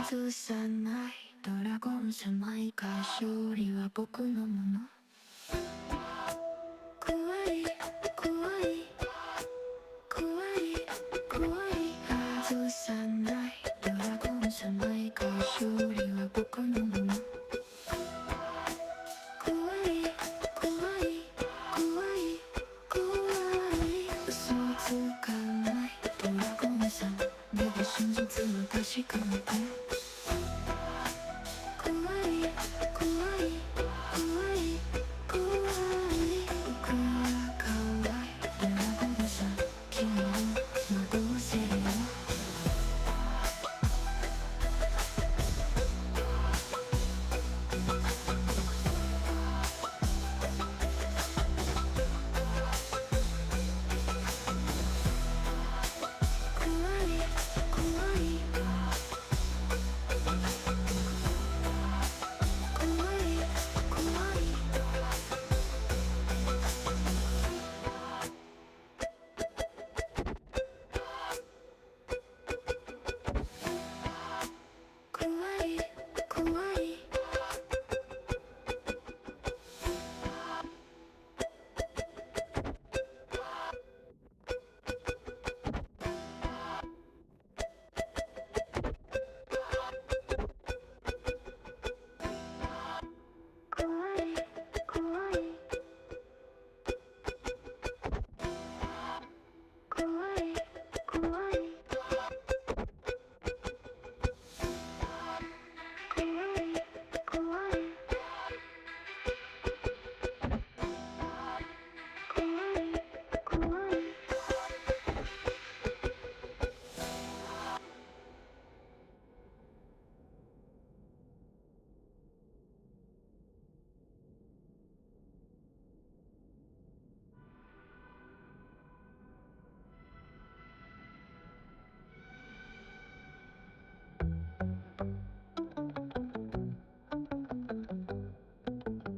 外さないドラゴンじゃないか勝利は僕のもの怖い怖い怖い怖い外さないドラゴンじゃないか勝利は僕のもの怖い怖い怖い怖い嘘をつかないドラゴンさんでも真実は確かめて怖い怖い怖い怖い僕は可愛いドラゴンさん君を惑わせるよ怖い怖い怖い怖い怖い怖い怖い怖い怖い怖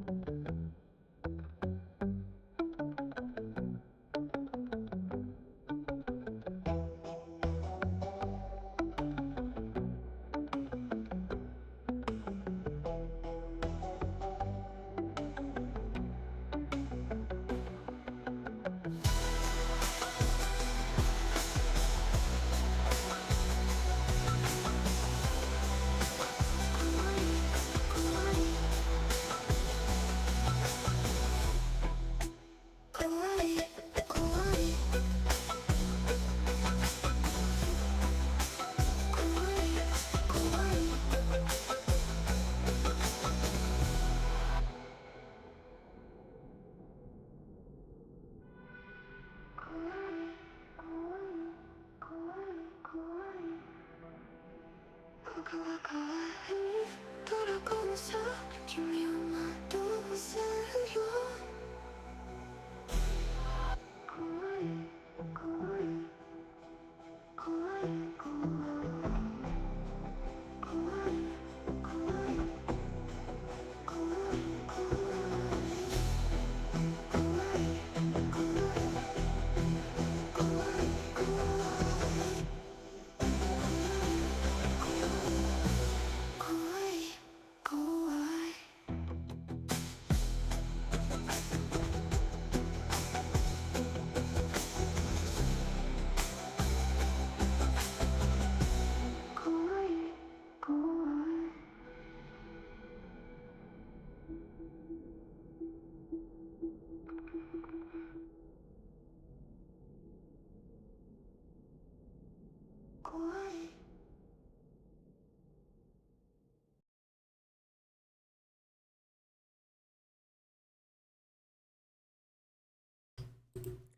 い怖い怖い怖い怖い怖い怖い僕は可愛いドラゴンさ君を惑わせるよ怖い怖い怖い怖い怖い怖い怖い怖い怖い怖い怖い怖い怖い怖い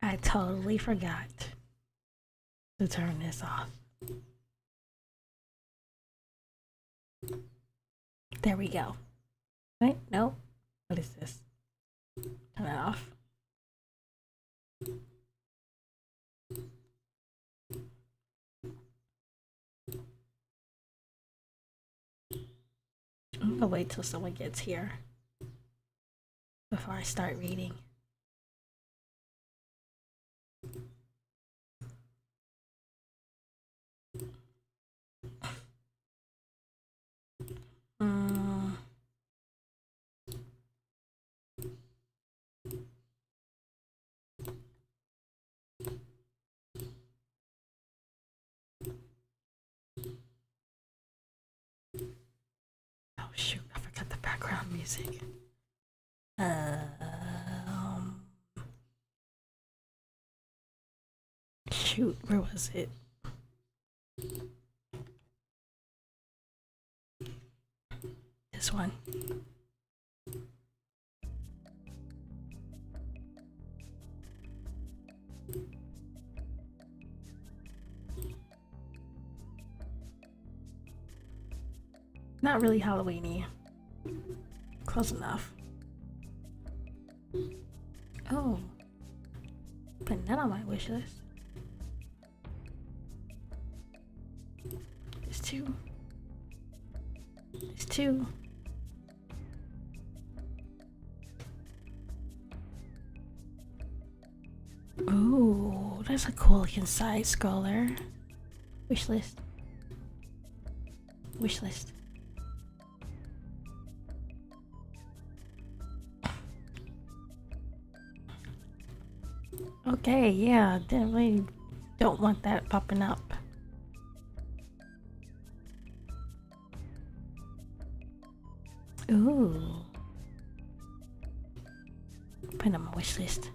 I totally forgot to turn this off. There we go. Wait, no. What is this? Turn it off. I'm gonna wait till someone gets here before I start reading. music. Shoot, where was it? This one. Not really Halloweeny. Close enough. Oh. Putting that on my wish list. There's two. There's two. Oh, that's a cool looking side scroller. Wish list. Wish list. Okay, yeah, definitely don't want that popping up. Ooh. Put it on my wish list.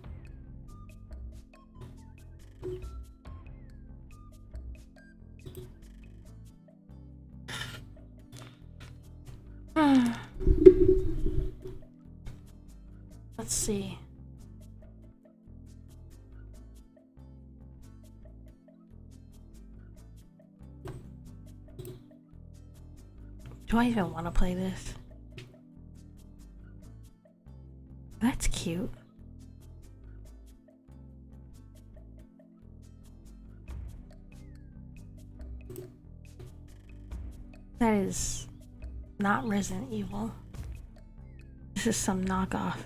Let's see. Do I even want to play this? That's cute. That is not Resident Evil. This is some knockoff.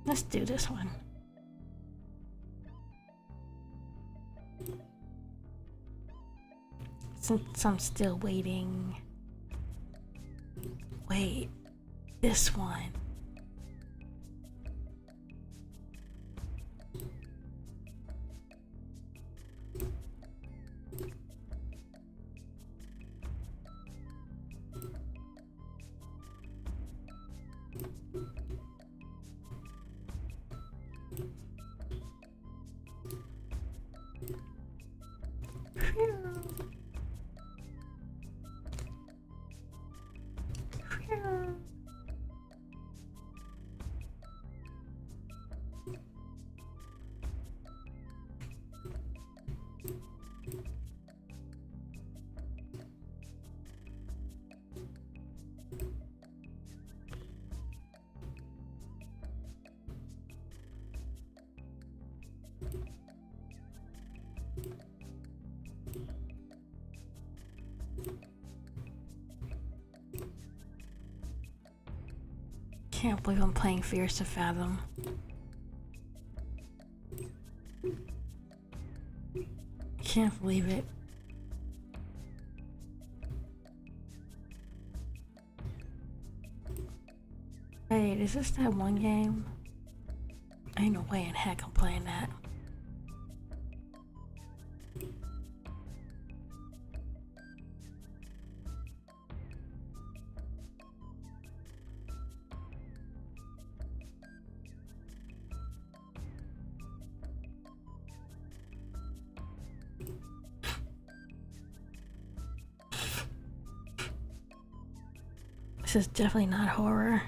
Let's do this one. Since I'm still waiting. Wait, this one. Can't believe I'm playing Fears to Fathom. Can't believe it. Wait, is this that one game? Ain't no way in heck I'm playing that. This is definitely not horror.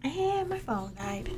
And my phone died.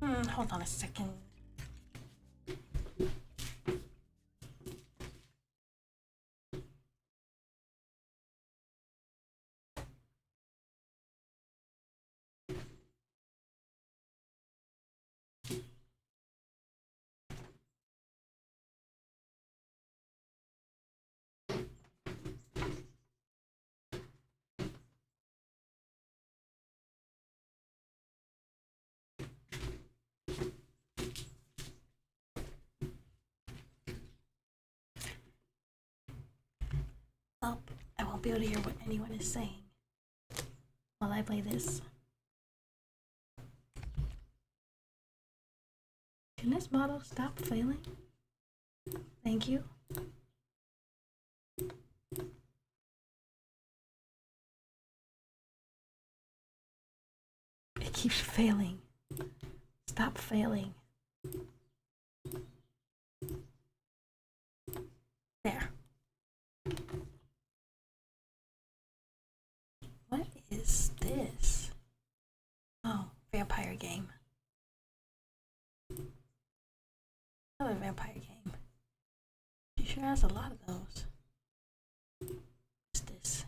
Hold on a second. Oh, I won't be able to hear what anyone is saying while I play this. Can this model stop failing? Thank you. It keeps failing. Stop failing. There. What is this? Oh, vampire game. Another vampire game. She sure has a lot of those. What's this?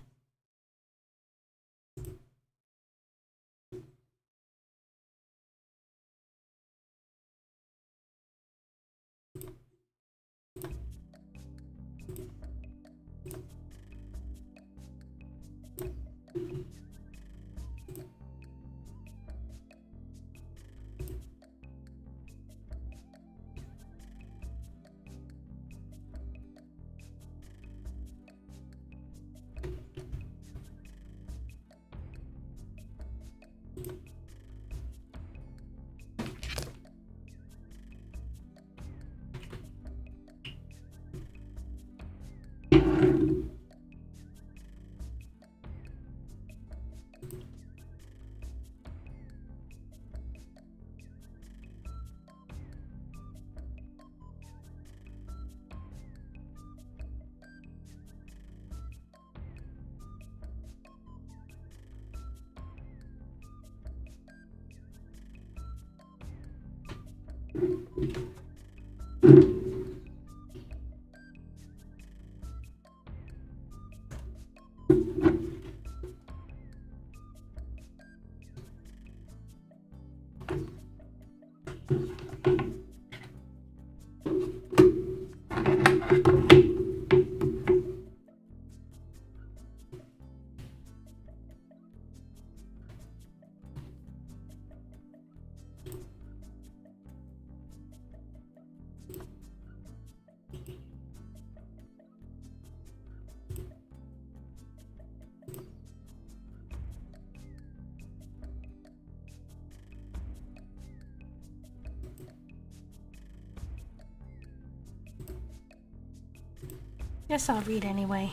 Guess I'll read anyway.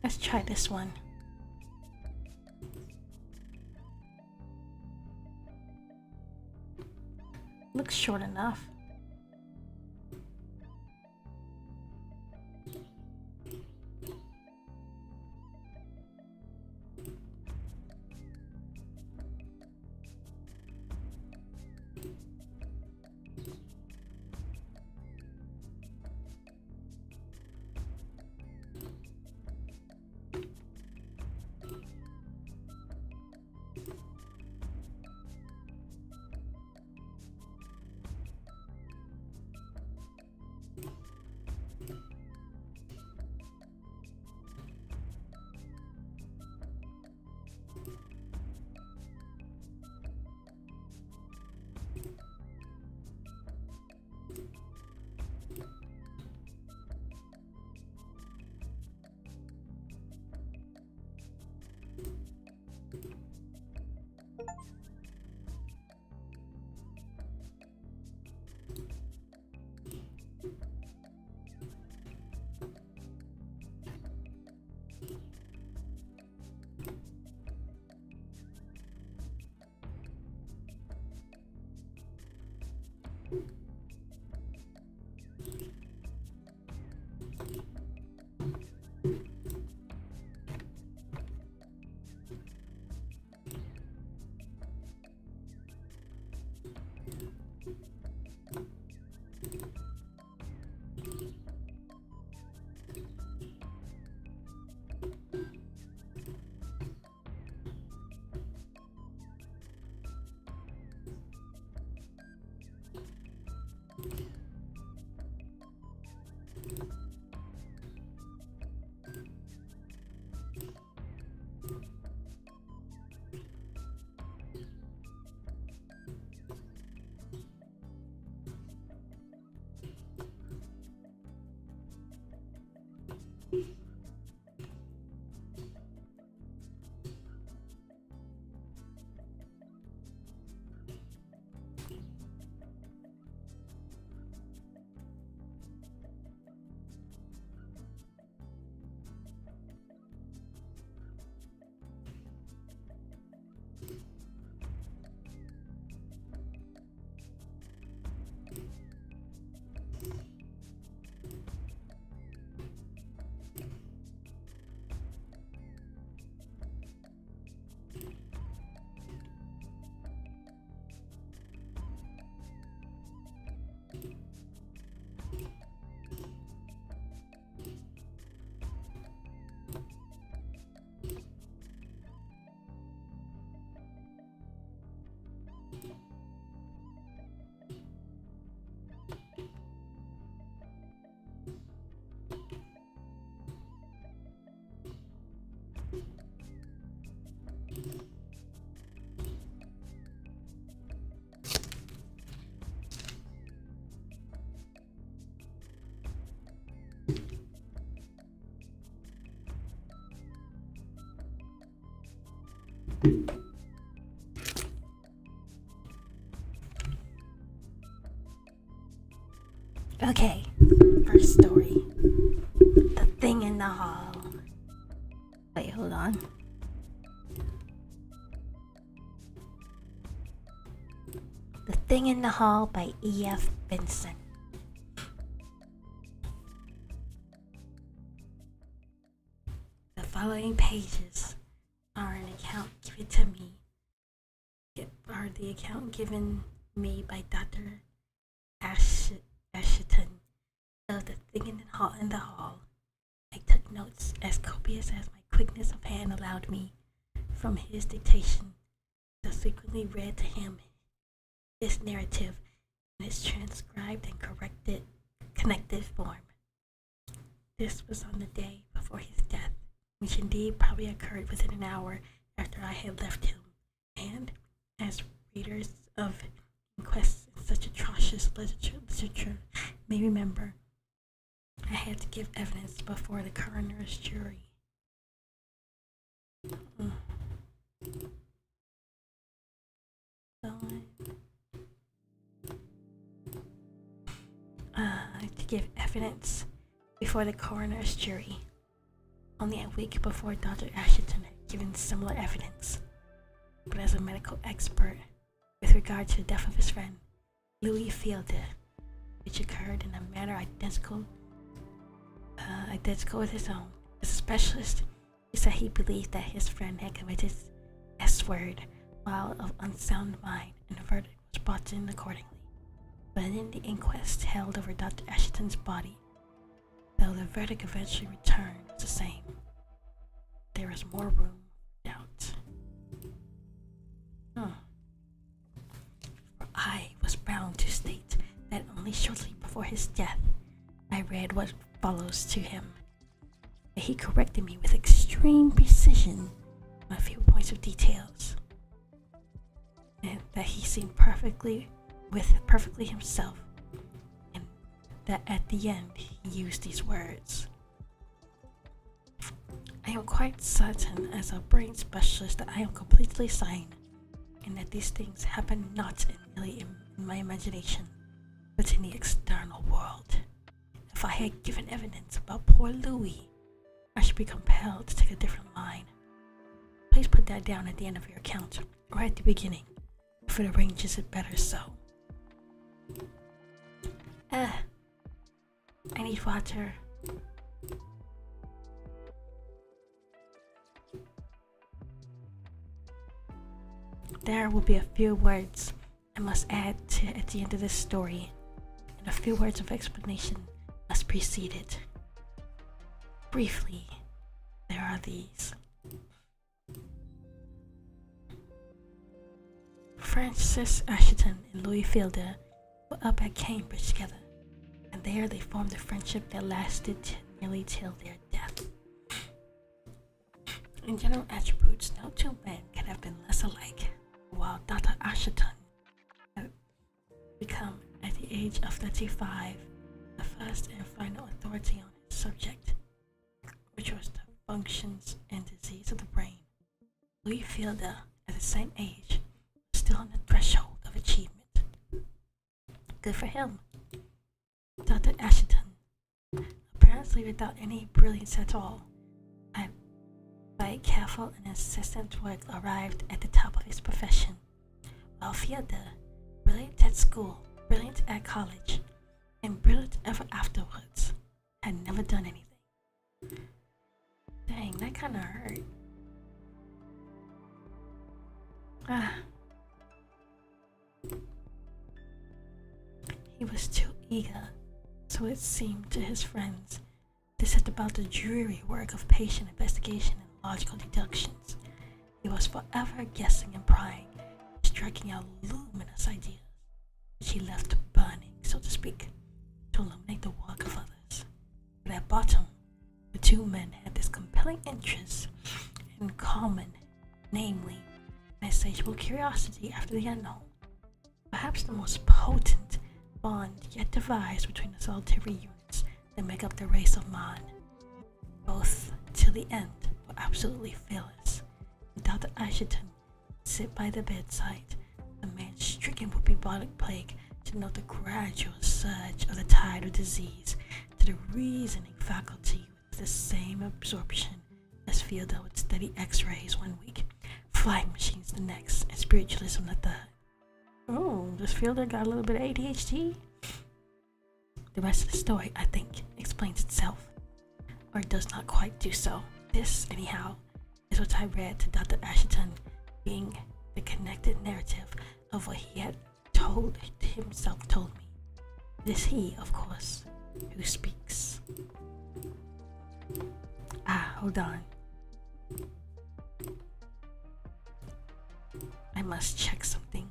Let's try this one. Looks short enough. Okay, first story. The Thing in the Hall. Wait, hold on. The Thing in the Hall by E.F. Benson. The following pages are an account given to me, are the account given me by Dr. Ashton of The Thing in the Hall. I took notes as copious as my quickness of hand allowed me from his dictation, subsequently read to him his narrative in its transcribed and connected form. This was on the day before his death, which indeed probably occurred within an hour after I had left him, and, as readers of inquests in such atrocious literature may remember, I had to give evidence before the coroner's jury. To give evidence before the coroner's jury. Only a week before Dr. Ashton had given similar evidence, but as a medical expert with regard to the death of his friend, Louis Fielder, which occurred in a manner identical with his own. As a specialist, he said he believed that his friend had committed S-word while of unsound mind, and the verdict was brought in accordingly. But in the inquest held over Dr. Ashton's body, though the verdict eventually returned the same, there is more room for doubt. For I was bound to state that only shortly before his death, I read what follows to him. That he corrected me with extreme precision on a few points of details, and that he seemed perfectly himself, and that at the end he used these words. I am quite certain as a brain specialist that I am completely sane, and that these things happen not merely in my imagination, but in the external world. If I had given evidence about poor Louis, I should be compelled to take a different line. Please put that down at the end of your account, or at the beginning, if it arranges it better so. I need water. There will be a few words I must add to at the end of this story, and a few words of explanation must precede it. Briefly, there are these. Francis Ashton and Louis Fielder were up at Cambridge together, and there they formed a friendship that lasted nearly till their death. In general attributes, no two men could have been less alike. While Dr. Ashton had become, at the age of 35, the first and final authority on his subject, which was the functions and disease of the brain, Louis Fielder, at the same age, was still on the threshold of achievement. Good for him. Dr. Ashton, apparently without any brilliance at all, had by careful and incessant work arrived at the top of his profession, while Fielder, brilliant at school, brilliant at college, and brilliant ever afterwards, had never done anything. Dang, that kinda hurt. He was too eager, so it seemed to his friends, to set about the dreary work of patient investigation and logical deductions. He was forever guessing and prying, striking out luminous ideas, which he left burning, so to speak, to illuminate the work of others. But at bottom, the two men had this compelling interest in common, namely, an insatiable curiosity after the unknown, perhaps the most potent bond yet devised between the solitary units that make up the race of man. Both, till the end, were absolutely fearless, and Dr. Ashton sit by the bedside, a man stricken with bubonic plague, to note the gradual surge of the tide of disease to the reasoning faculty with the same absorption as Fielder would study x-rays one week, flying machines the next, and spiritualism the third. Oh, does Fielder got a little bit of ADHD? The rest of the story, I think, explains itself, or it does not quite do so. This, anyhow, is what I read to Dr. Asherton, being the connected narrative of what he had told me. It is he, of course, who speaks. Hold on. I must check something.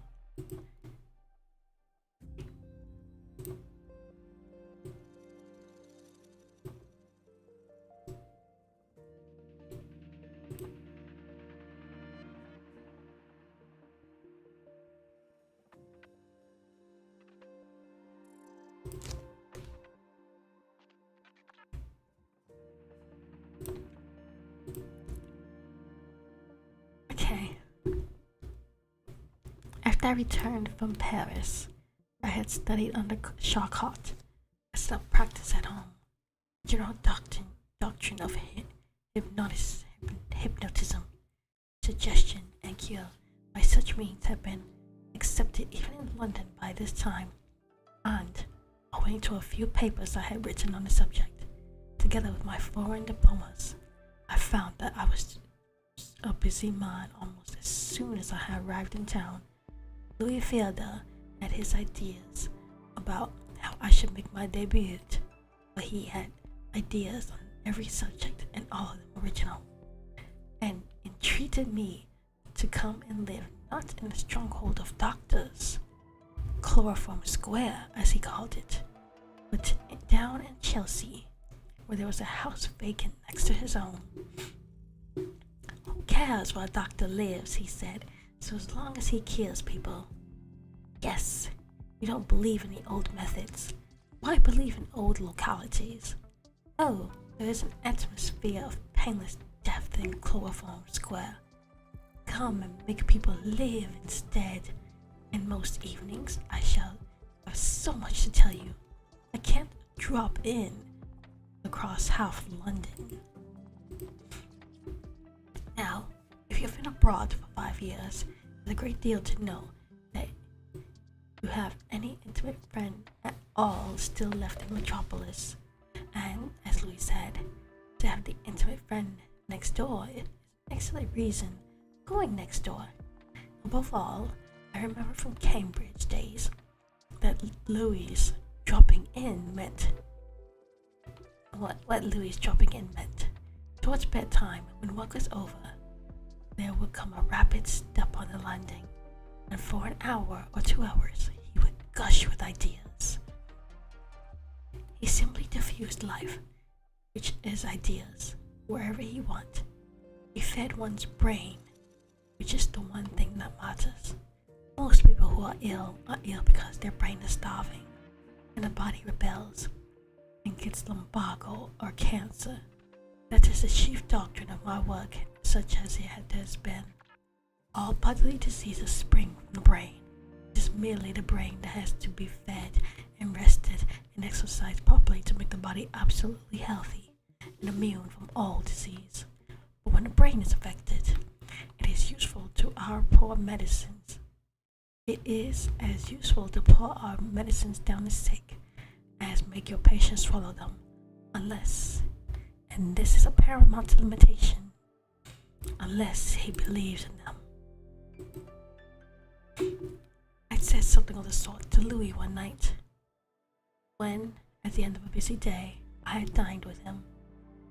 Okay. After I returned from Paris, I had studied under Charcot. I stopped practice at home. General doctrine of hypnotism, suggestion, and cure by such means had been accepted even in London by this time, and owing to a few papers I had written on the subject, together with my foreign diplomas, I found that I was a busy man almost as soon as I had arrived in town. Louis Fielder had his ideas about how I should make my debut, but he had ideas on every subject and all of them original, and entreated me to come and live not in the stronghold of doctors, Chloroform Square as he called it, but down in Chelsea, where there was a house vacant next to his own. Who cares where a doctor lives, he said, so as long as he cures people. Yes, you don't believe in the old methods. Why believe in old localities? Oh, there is an atmosphere of painless death in Chloroform Square. Come and make people live instead, and most evenings I shall have so much to tell you. I can't drop in across half London. Now, if you've been abroad for 5 years, there's a great deal to know that you have any intimate friend at all still left in Metropolis. And, as Louis said, to have the intimate friend next door is an excellent reason for going next door. Above all, I remember from Cambridge days that Louis dropping in meant what Louis dropping in meant. Towards bedtime, when work was over, there would come a rapid step on the landing, and for an hour or 2 hours he would gush with ideas. He simply diffused life, which is ideas, wherever he wanted. He fed one's brain, which is the one thing that matters. Most people who are ill because their brain is starving, and the body rebels and gets lumbago or cancer. That is the chief doctrine of my work, such as it has been. All bodily diseases spring from the brain. It is merely the brain that has to be fed and rested and exercised properly to make the body absolutely healthy and immune from all disease. But when the brain is affected, it is useful to our poor medicines. It is as useful to pour our medicines down the sick as make your patient swallow them, unless, and this is a paramount limitation, unless he believes in them. I said something of the sort to Louis one night, when, at the end of a busy day, I had dined with him.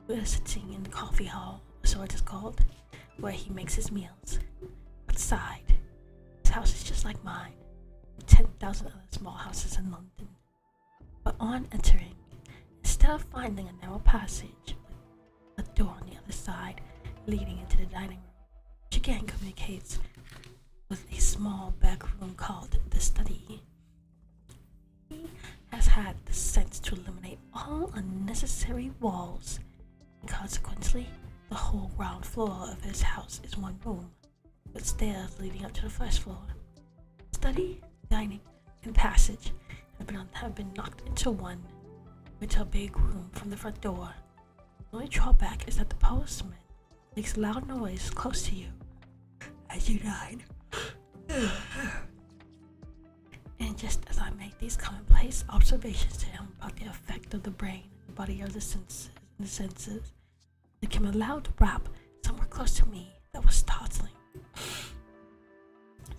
We were sitting in the coffee hall, so it is called, where he makes his meals. Outside, his house is just like mine, and 10,000 other small houses in London. But on entering, instead of finding a narrow passage with a door on the other side leading into the dining room, which again communicates with a small back room called the study, he has had the sense to eliminate all unnecessary walls, and consequently, the whole ground floor of his house is one room. with stairs leading up to the first floor. Study, dining, and passage have been knocked into one, into a big room from the front door. The only drawback is that the postman makes a loud noise close to you as you dine. And just as I make these commonplace observations to him about the effect of the brain and the body of the senses, there came a loud rap somewhere close to me that was startling.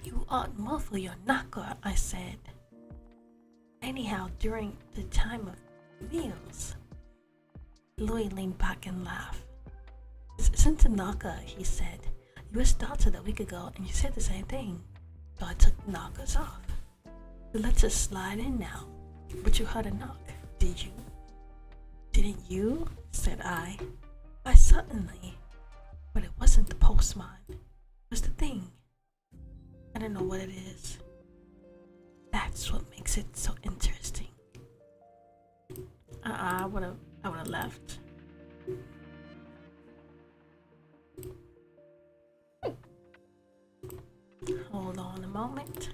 "You ought to muffle your knocker," I said. "Anyhow, during the time of meals." Louis leaned back and laughed. "This isn't a knocker," he said. "You were started a week ago and you said the same thing, so I took the knockers off. Let's just slide in now. But you heard a knock, did you?" "Didn't you?" said I. "Why, certainly. But it wasn't the postman. It was the thing. I don't know what it is. That's what makes it so interesting." I would have left. Hold on a moment.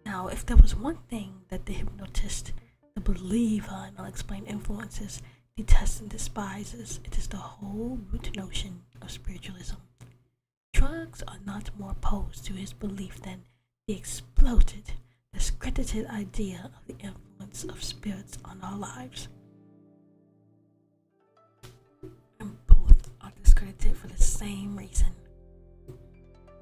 Now, if there was one thing that the hypnotist, the believer in unexplained influences, detests and despises, it is the whole root notion of spiritualism. Drugs are not more opposed to his belief than the exploded, discredited idea of the influence of spirits on our lives. And both are discredited for the same reason.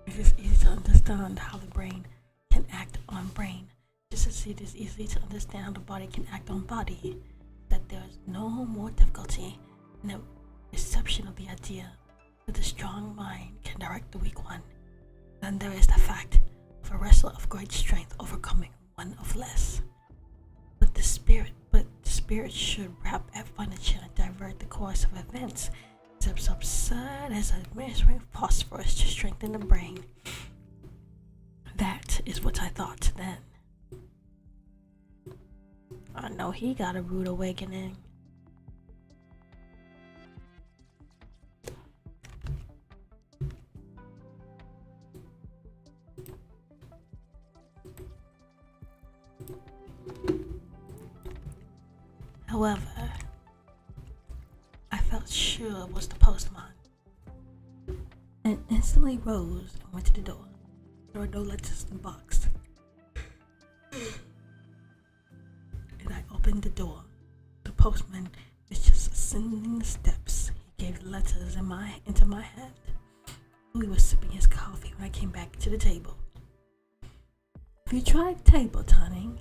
It is easy to understand how the brain can act on brain, just as it is easy to understand how the body can act on body, that there is no more difficulty in the reception of the idea that the strong mind can direct the weak one than there is the fact of a wrestler of great strength overcoming one of less. But the spirit should wrap at furniture and divert the course of events. It's as absurd as administering phosphorus to strengthen the brain. That is what I thought then. I know he got a rude awakening. However, I felt sure it was the postman, and instantly rose and went to the door. There were no letters in the box. And I opened the door. The postman was just ascending the steps. He gave the letters into my hand. Louis was sipping his coffee when I came back to the table. "Have you tried table turning?"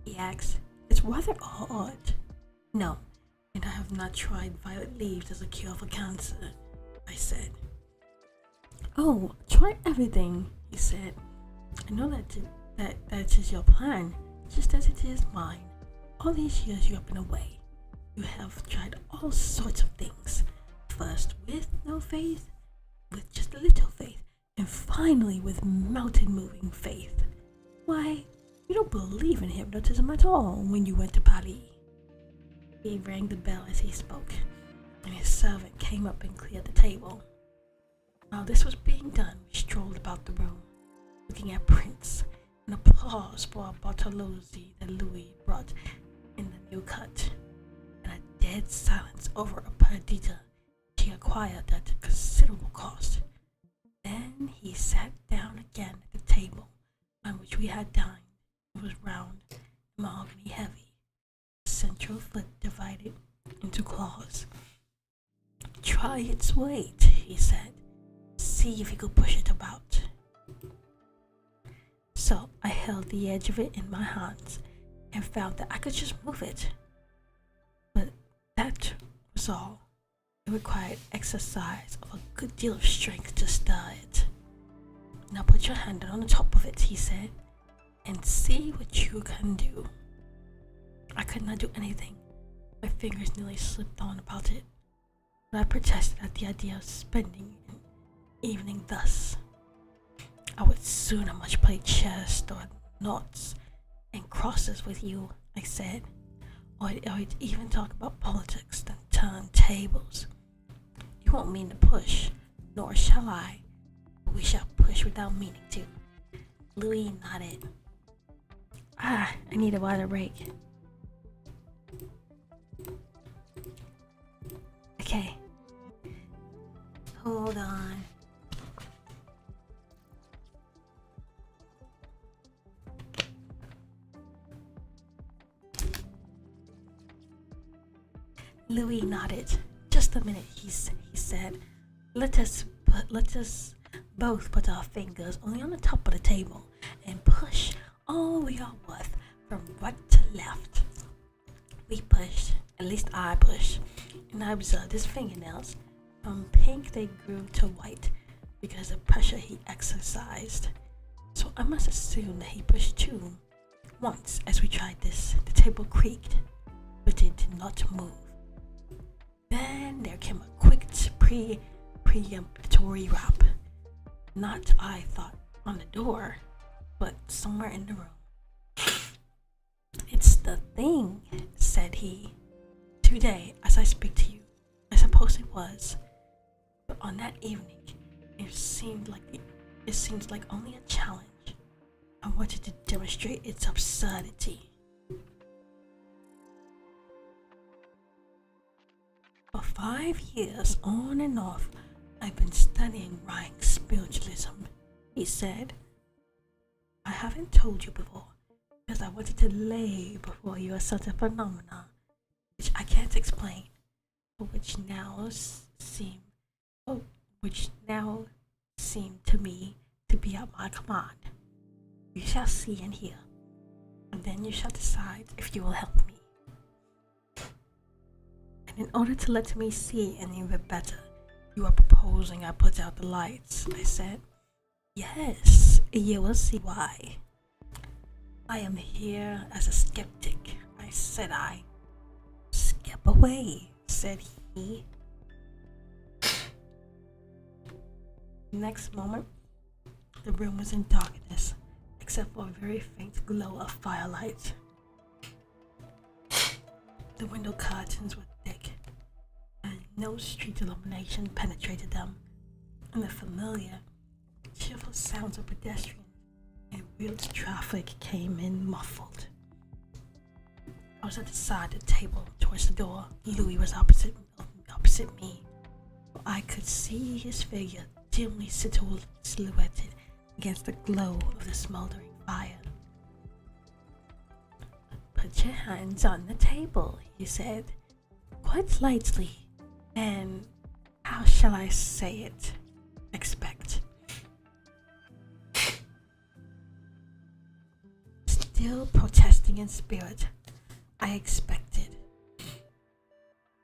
he asked. "It's rather odd." "No, and I have not tried violet leaves as a cure for cancer," I said. "Oh, try everything," he said. "I know that is your plan, just as it is mine. All these years you have been away, you have tried all sorts of things. First with no faith, with just a little faith, and finally with mountain-moving faith. Why, you don't believe in hypnotism at all when you went to Paris." He rang the bell as he spoke, and his servant came up and cleared the table. While this was being done, we strolled about the room, looking at prints, and applause for a Bartolozzi that Louis brought in the new cut, and a dead silence over a Perdita she acquired at considerable cost. Then he sat down again at the table on which we had dined. It was round, mahogany heavy, central foot divided into claws. "Try its weight," he said. "See if you could push it about." So I held the edge of it in my hands and found that I could just move it. But that was all. It required exercise of a good deal of strength to stir it. "Now put your hand on the top of it," he said, "and see what you can do." I could not do anything. My fingers nearly slipped on about it, but I protested at the idea of spending an evening thus. "I would sooner much play chess or noughts and crosses with you," I said. or even talk about politics, then turn tables. You won't mean to push, nor shall I, but we shall push without meaning to. Louis nodded. I need a water break. Okay. Hold on. Louis nodded. Just a minute, he said. Let us both put our fingers only on the top of the table and push all we are worth from right to left. We pushed, at least I pushed, and I observed his fingernails. From pink they grew to white because of pressure he exercised. So I must assume that he pushed too. Once, as we tried this, the table creaked, but it did not move. Then there came a quick preemptory rap. Not, I thought, on the door, but somewhere in the room. It's the thing, said he. Today, as I speak to you, I suppose it was. But on that evening, it seems like only a challenge. I wanted to demonstrate its absurdity. For 5 years, on and off, I've been studying rank spiritualism, he said. I haven't told you before, because I wanted to lay before you a sort of phenomena, which I can't explain, but which now seem to me to be at my command. You shall see and hear, and then you shall decide if you will help me. And in order to let me see any of it better, you are proposing I put out the lights, I said. Yes, you will see why. I am here as a skeptic, I said. Skip away, said he. Next moment, the room was in darkness, except for a very faint glow of firelight. The window curtains were thick, and no street illumination penetrated them, and the familiar, cheerful sounds of pedestrians and wheeled traffic came in muffled. I was at the side of the table towards the door. Louis was opposite me. I could see his figure dimly silhouetted against the glow of the smoldering fire. Put your hands on the table, he said, quite lightly, and how shall I say it? Expect. Still protesting in spirit, I expected.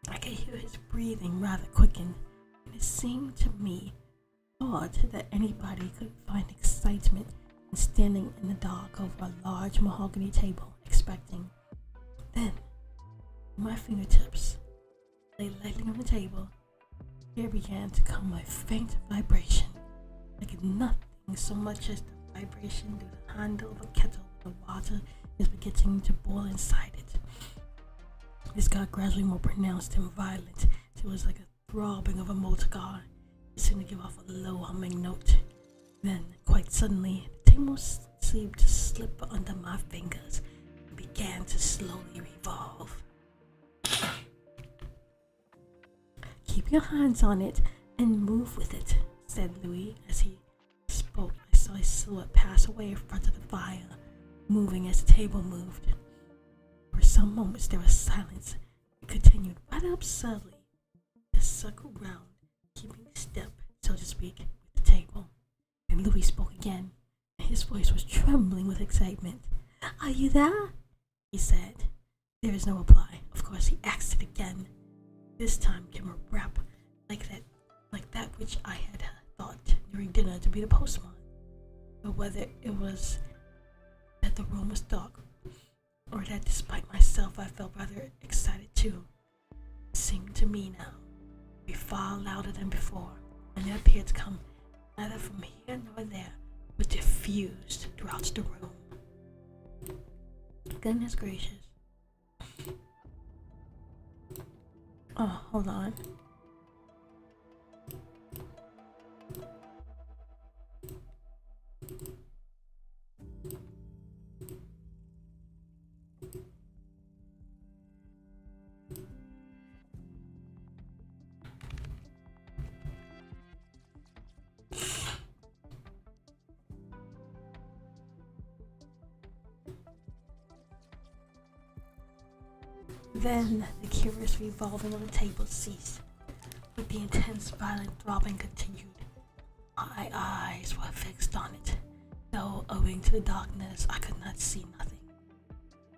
I could hear his breathing rather quicken, and it seemed to me odd that anybody could find excitement in standing in the dark over a large mahogany table, expecting. Then, my fingertips lay lightly on the table. There began to come a faint vibration, like nothing so much as the vibration through the handle of a kettle where the water is beginning to boil inside it. This got gradually more pronounced and violent. It was like a throbbing of a motor car. It seemed to give off a low humming note. Then, quite suddenly, the table seemed to slip under my fingers and began to slowly revolve. Keep your hands on it and move with it, said Louis. As he spoke, I saw his silhouette pass away in front of the fire, moving as the table moved. For some moments there was silence. It continued rather absurdly to circle round, keeping step, so to speak, with the table. And Louis spoke again, and his voice was trembling with excitement. Are you there? He said. There is no reply. Of course, he asked it again. This time came a rap like that which I had thought during dinner to be the postman. But whether it was that the room was dark, or that despite myself I felt rather excited too, it seemed to me now to be far louder than before, and it appeared to come neither from here nor there, but diffused throughout the room. Goodness gracious. Oh, hold on. Then the curious revolving of the table ceased, but the intense violent throbbing continued. My eyes were fixed on it, though owing to the darkness I could not see nothing.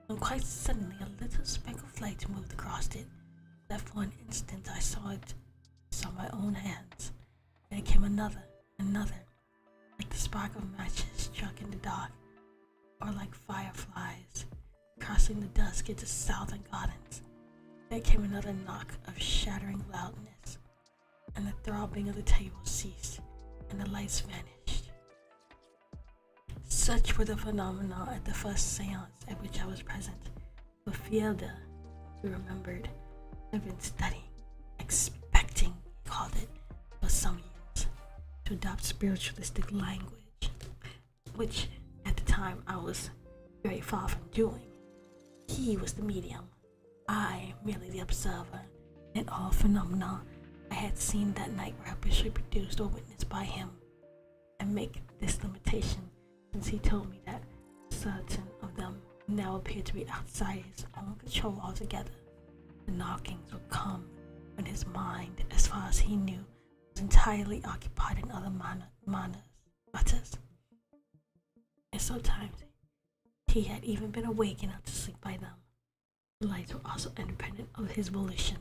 When quite suddenly a little speck of light moved across it, that for an instant I saw my own hands. Then came another, like the spark of matches struck in the dark, or like fireflies crossing the dusk into southern gardens. There came another knock of shattering loudness, and the throbbing of the table ceased, and the lights vanished. Such were the phenomena at the first seance at which I was present. But Fielda, we remembered, had been studying, expecting, he called it, for some years, to adopt spiritualistic language, which at the time I was very far from doing. He was the medium, I merely the observer, and all phenomena I had seen that night were habitually produced or witnessed by him. I make this limitation since he told me that certain of them now appeared to be outside his own control altogether. The knockings would come when his mind, as far as he knew, was entirely occupied in other matters. And sometimes he had even been awake enough to sleep by them. The lights were also independent of his volition.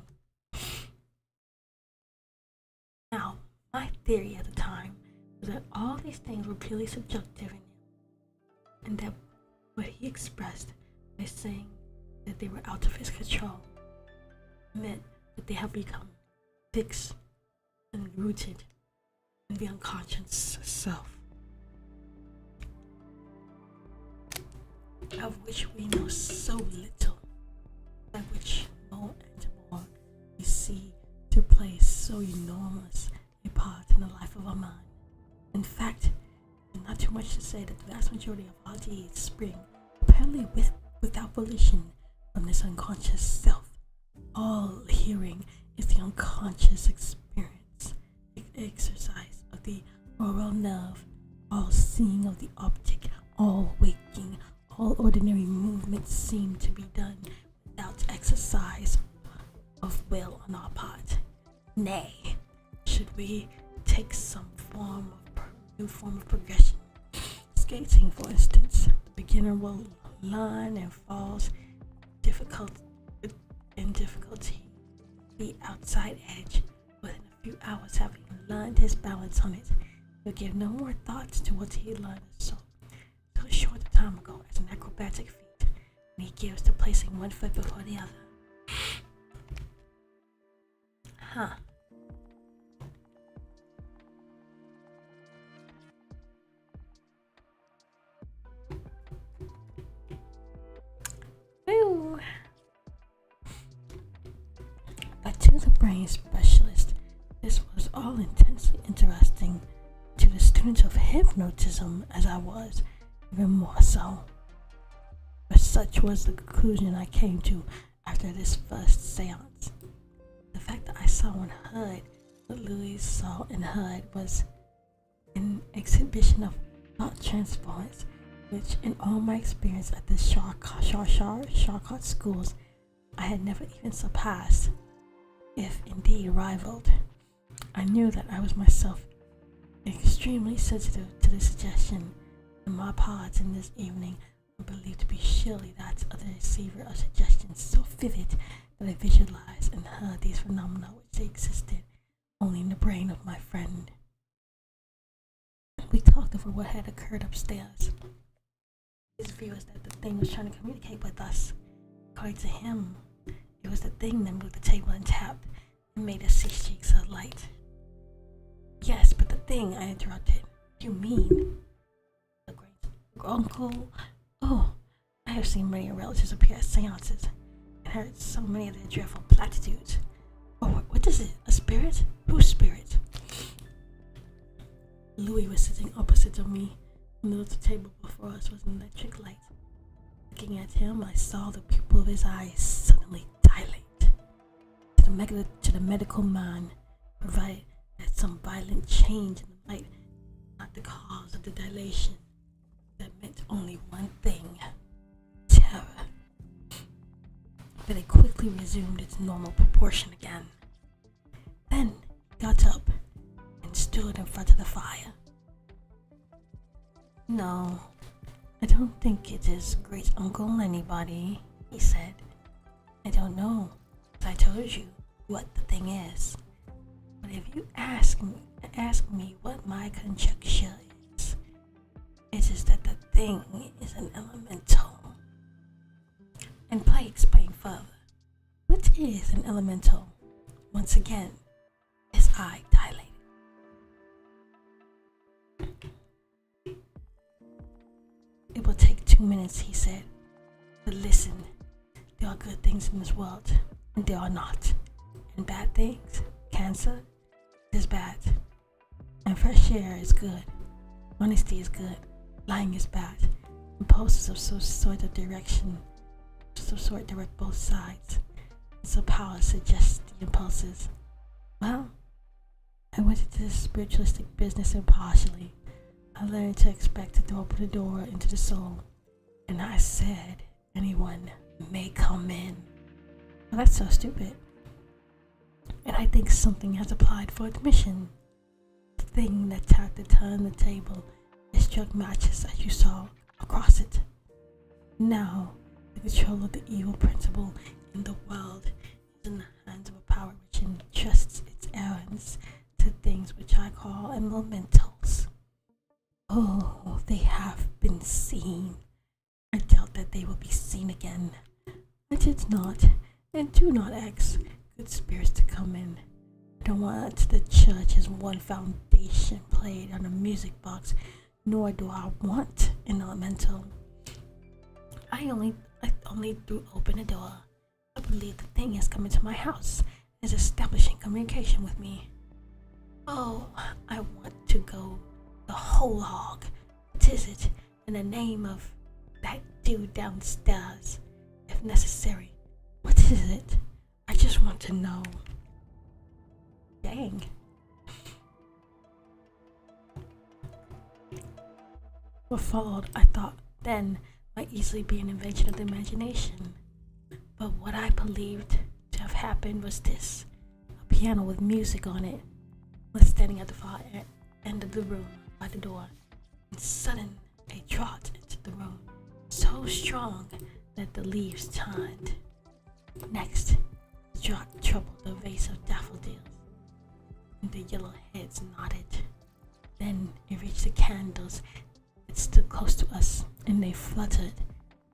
Now, my theory at the time was that all these things were purely subjective in him, and that what he expressed by saying that they were out of his control meant that they have become fixed and rooted in the unconscious self, of which we know so little, by which more and more we see to play so enormous a part in the life of a man. In fact, it's not too much to say that the vast majority of our deeds spring, apparently without volition, from this unconscious self. All hearing is the unconscious experience, exercise of the oral nerve, all seeing of the optic, all waking, all ordinary movements seem to be done without exercise of will on our part. Nay, should we take some new form of progression, skating for instance, the beginner will learn and falls in difficulty, the outside edge, within a few hours having learned his balance on it, will give no more thoughts to what he learned so short a time ago as an acrobatic feat, and he gives to placing one foot before the other. Huh. Ooh. But to the brain specialist, this was all intensely interesting. To the student of hypnotism, as I was, even more so. But such was the conclusion I came to after this first seance. The fact that I saw and heard what Louis saw and heard was an exhibition of thought transference, which in all my experience at the Charcot schools, I had never even surpassed, if indeed rivaled. I knew that I was myself extremely sensitive to the suggestion, and my parts in this evening were believed to be surely that of the receiver of suggestions so vivid that I visualized and heard these phenomena which they existed only in the brain of my friend. We talked over what had occurred upstairs. His view is that the thing was trying to communicate with us. According to him, it was the thing that moved the table and tapped and made us see streaks of light. Yes, but the thing, I interrupted. You mean? The great uncle? Oh, I have seen many relatives appear at seances and heard so many of their dreadful platitudes. Louis was sitting opposite of me. On the little table before us was an electric light. Looking at him, I saw the pupil of his eyes suddenly dilate. To the medical man, provided that some violent change in the light not the cause of the dilation. That meant only one thing: terror. But it quickly resumed its normal proportion again. Then got up and stood in front of the fire. "No, I don't think it is great uncle anybody," he said. "I don't know, as I told you, what the thing is. But if you ask me what my conjecture is, it is that the thing is an elemental." And pray explain further. What is an elemental? Once again, his eye dilated. "It will take 2 minutes," he said. "But listen, there are good things in this world, and there are not. And bad things. Cancer is bad. And fresh air is good. Honesty is good. Lying is bad. Impulses of some sort direct both sides. So power suggests the impulses. Well, I went into this spiritualistic business impartially. I learned to expect to open the door into the soul. And I said, anyone may come in." Well, that's so stupid. And I think something has applied for admission. The thing that tapped the ton on the table and struck matches as you saw across it. Now, the control of the evil principle in the world is in the hands of a power which entrusts its errands to things which I call elementals. Oh, they have been seen. I doubt that they will be seen again. I did not, and do not ask good spirits to come in. I don't want the church as one foundation played on a music box, nor do I want an elemental. I only threw open the door. I believe the thing has come into my house and is establishing communication with me. Oh, I want to go the whole hog. What is it? In the name of that dude downstairs, if necessary. What is it? I just want to know. Dang. What followed, I thought then, might easily be an invention of the imagination. But what I believed to have happened was this: a piano with music on it was standing at the far end of the room by the door, and sudden a draught into the room, so strong that the leaves turned. Next, the draught troubled the vase of daffodils, and the yellow heads nodded. Then it reached the candles that stood close to us, and they fluttered,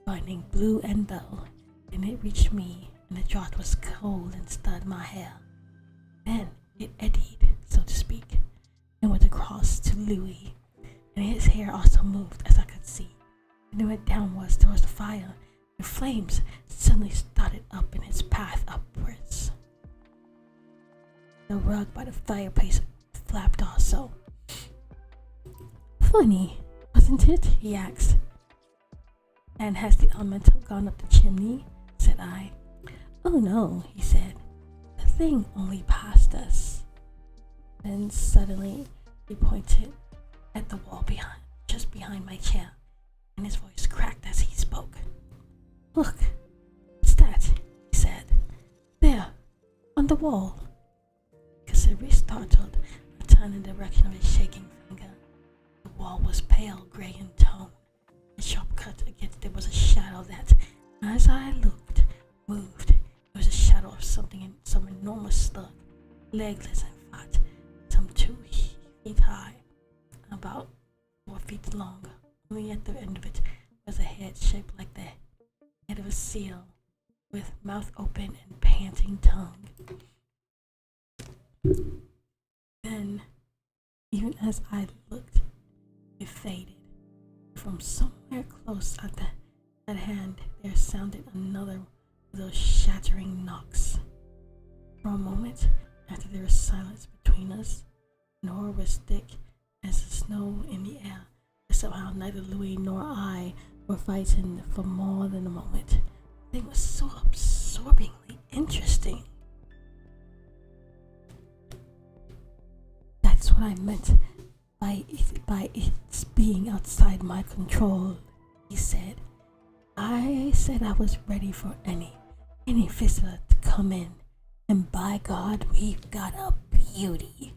burning blue and dull. And it reached me, and the draught was cold and stirred my hair. Then it eddied, so to speak, and went across to Louis, and his hair also moved, as I could see, and it went downwards towards the fire, and flames suddenly started up in its path upwards. The rug by the fireplace flapped also. "Funny, wasn't it?" he asked. "And has the elemental gone up the chimney?" said I. "Oh no," he said. "The thing only passed us." Then suddenly he pointed at the wall just behind my chair, and his voice cracked as he spoke. "Look, what's that?" he said. "There, on the wall." Considerably startled, I turned in the direction of his shaking finger. The wall was pale gray in tone, and sharp cut against it was a shadow that, as I looked, moved. It was a shadow of some enormous slug, legless and fat, some 2 feet high, about 4 feet long. Only at the end of it was a head shaped like the head of a seal, with mouth open and panting tongue. Then, even as I looked, it faded. From somewhere close at hand, there sounded another of those shattering knocks. For a moment, after there was silence between us, and Horor was thick as the snow in the air. But somehow neither Louis nor I were frightened for more than a moment. The thing was so absorbingly interesting. That's what I meant by its being outside my control, he said. I said I was ready for any visitor to come in, and by God, we've got a beauty.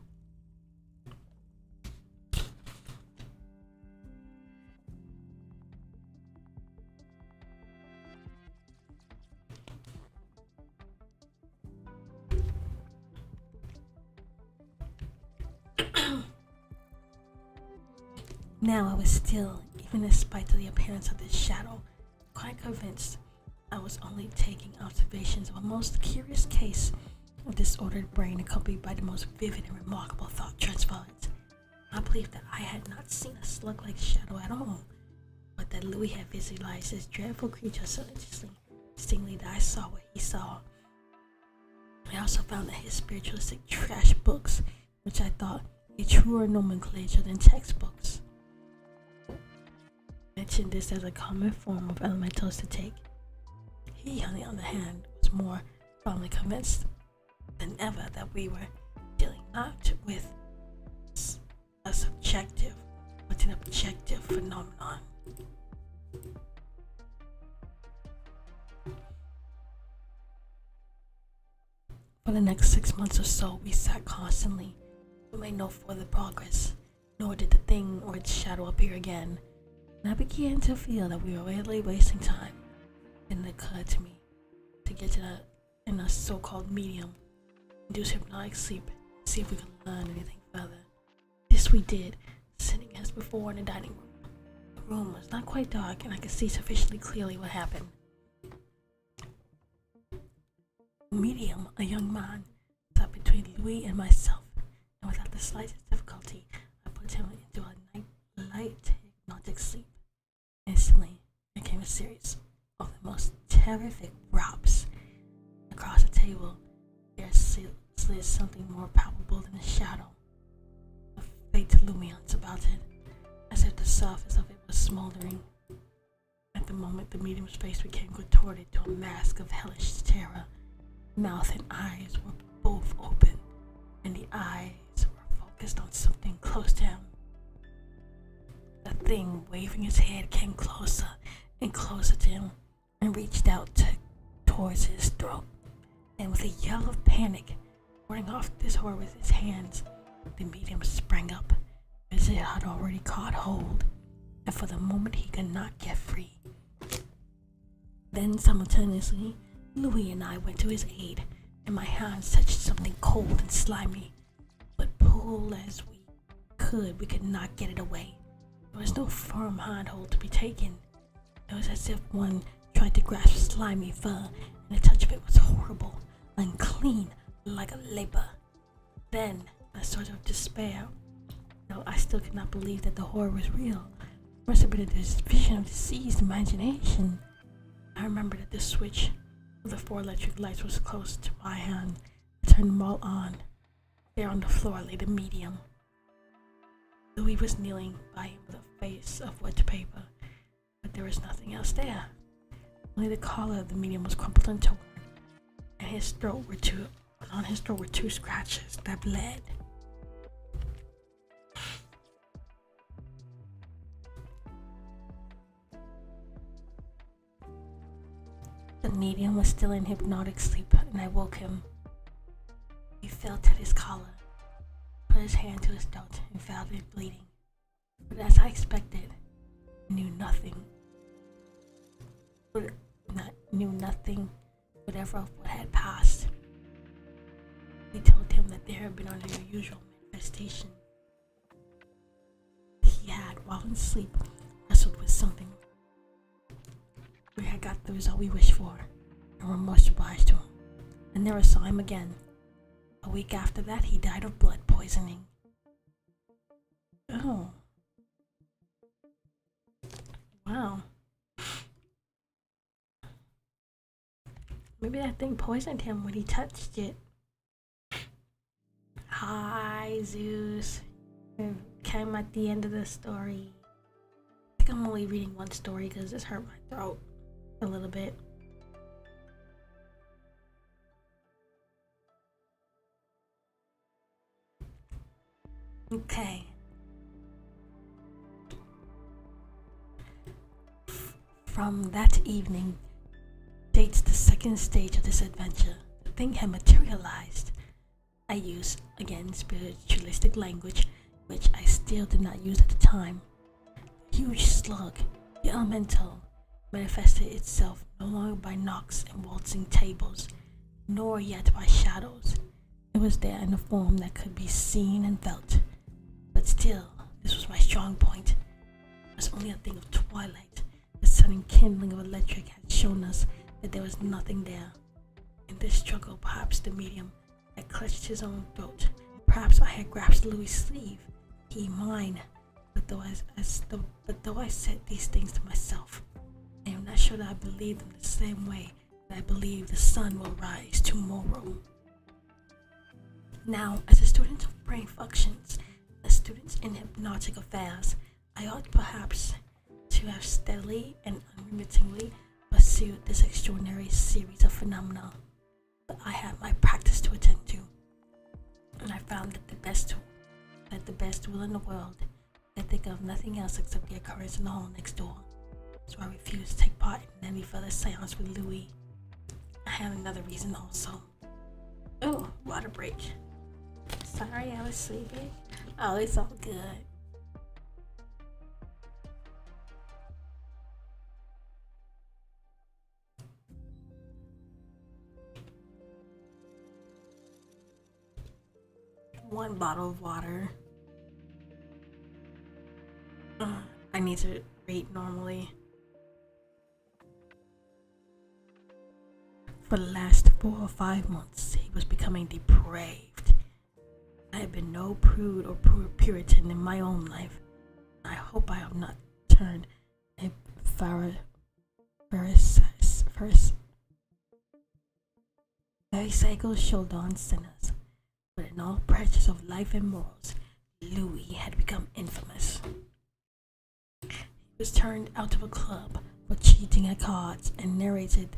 Now I was still, even in spite of the appearance of this shadow, quite convinced I was only taking observations of a most curious case of disordered brain accompanied by the most vivid and remarkable thought transference. I believed that I had not seen a slug-like shadow at all, but that Louis had visualized this dreadful creature so distinctly that I saw what he saw. I also found that his spiritualistic trash books, which I thought a truer nomenclature than textbooks, mentioned this as a common form of elementals to take. He, on the other hand, was more firmly convinced than ever that we were dealing not with a subjective, but an objective phenomenon. For the next 6 months or so, we sat constantly, but made no further progress, nor did the thing or its shadow appear again. And I began to feel that we were really wasting time. Then it occurred to me to get in a so-called medium, induce hypnotic sleep, and see if we could learn anything further. This we did, sitting as before in the dining room. The room was not quite dark, and I could see sufficiently clearly what happened. The medium, a young man, sat between Louis and myself, and without the slightest difficulty, I put him into a light hypnotic sleep. Instantly, there came a series of the most terrific raps. Across the table, there slid something more palpable than a shadow, a faint luminance about it, as if the surface of it was smoldering. At the moment, the medium's face became contorted to a mask of hellish terror. Mouth and eyes were both open, and the eyes were focused on something close to him. The thing, waving its head, came closer and closer to him and reached out towards his throat. And with a yell of panic, warding off this horror with his hands, the medium sprang up as it had already caught hold, and for the moment he could not get free. Then simultaneously, Louis and I went to his aid, and my hands touched something cold and slimy, but pull as we could not get it away. There was no firm handhold to be taken. It was as if one tried to grasp slimy fur, and the touch of it was horrible, unclean, like a labor. Then, a sort of despair, though I still could not believe that the horror was real, must have been a vision of diseased imagination. I remembered that the switch of the 4 electric lights was close to my hand. I turned them all on. There on the floor lay the medium. Louis was kneeling by him with a face of wet paper, but there was nothing else there. Only the collar of the medium was crumpled and torn, and on his throat were 2 scratches that bled. The medium was still in hypnotic sleep, and I woke him. He felt at his collar, put his hand to his throat, and found it bleeding. But as I expected, knew nothing whatever of what had passed. We told him that there had been an unusual manifestation. He had, while in sleep, wrestled with something. We had got the result we wished for, and were much obliged to him, and never saw him again. A week after that, he died of blood poisoning. Oh. Wow. Maybe that thing poisoned him when he touched it. Hi, Zeus. Okay, I'm at the end of the story. I think I'm only reading one story because this hurt my throat a little bit. Okay. From that evening dates the second stage of this adventure. The thing had materialized. I used, again, spiritualistic language, which I still did not use at the time. The huge slug, the elemental, manifested itself no longer by knocks and waltzing tables, nor yet by shadows. It was there in a form that could be seen and felt. But still, this was my strong point. It was only a thing of twilight. The sudden kindling of electric had shown us that there was nothing there. In this struggle, perhaps the medium had clutched his own throat. Perhaps I had grasped Louis' sleeve. He mine. But though I said these things to myself, I am not sure that I believe them the same way that I believe the sun will rise tomorrow. Now, as a student of brain functions, as students in hypnotic affairs, I ought perhaps to have steadily and unremittingly pursued this extraordinary series of phenomena. But I had my practice to attend to, and I found that the best will in the world could think of nothing else except the occurrence in the hall next door. So I refused to take part in any further seance with Louis. I have another reason also. Oh, water break. Sorry, I was sleeping. Oh, it's all good. One bottle of water. I need to rate normally. For the last 4 or 5 months, he was becoming depraved. I have been no prude or Puritan in my own life. I hope I have not turned a pharisaical shoulder on sinners. But in all practice of life and morals, Louis had become infamous. He was turned out of a club for cheating at cards and narrated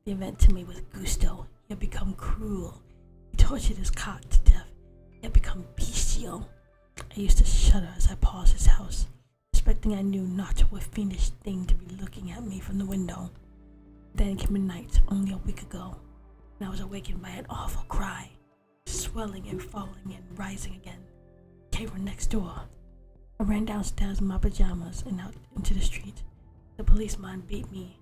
the event to me with gusto. He had become cruel. He tortured his cock to death. He had become bestial. I used to shudder as I passed his house, expecting I knew not what fiendish thing to be looking at me from the window. Then came a night only a week ago, and I was awakened by an awful cry, swelling and falling and rising again. It came from next door. I ran downstairs in my pajamas and out into the street. The policeman beat me.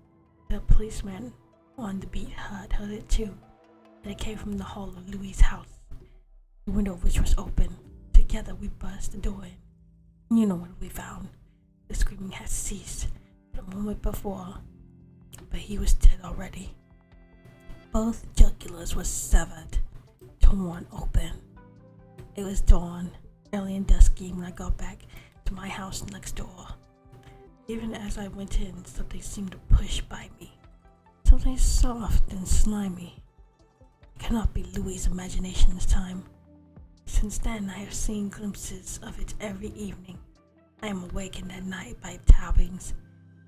The policeman on the beat heard it too, and it came from the hall of Louis' house, the window of which was open. Together we burst the door in. You know what we found. The screaming had ceased a moment before, but he was dead already. Both jugulars were severed, torn open. It was dawn, early and dusky, when I got back to my house next door. Even as I went in, something seemed to push by me. Something soft and slimy. It cannot be Louis' imagination this time. Since then, I have seen glimpses of it every evening. I am awakened at night by tappings.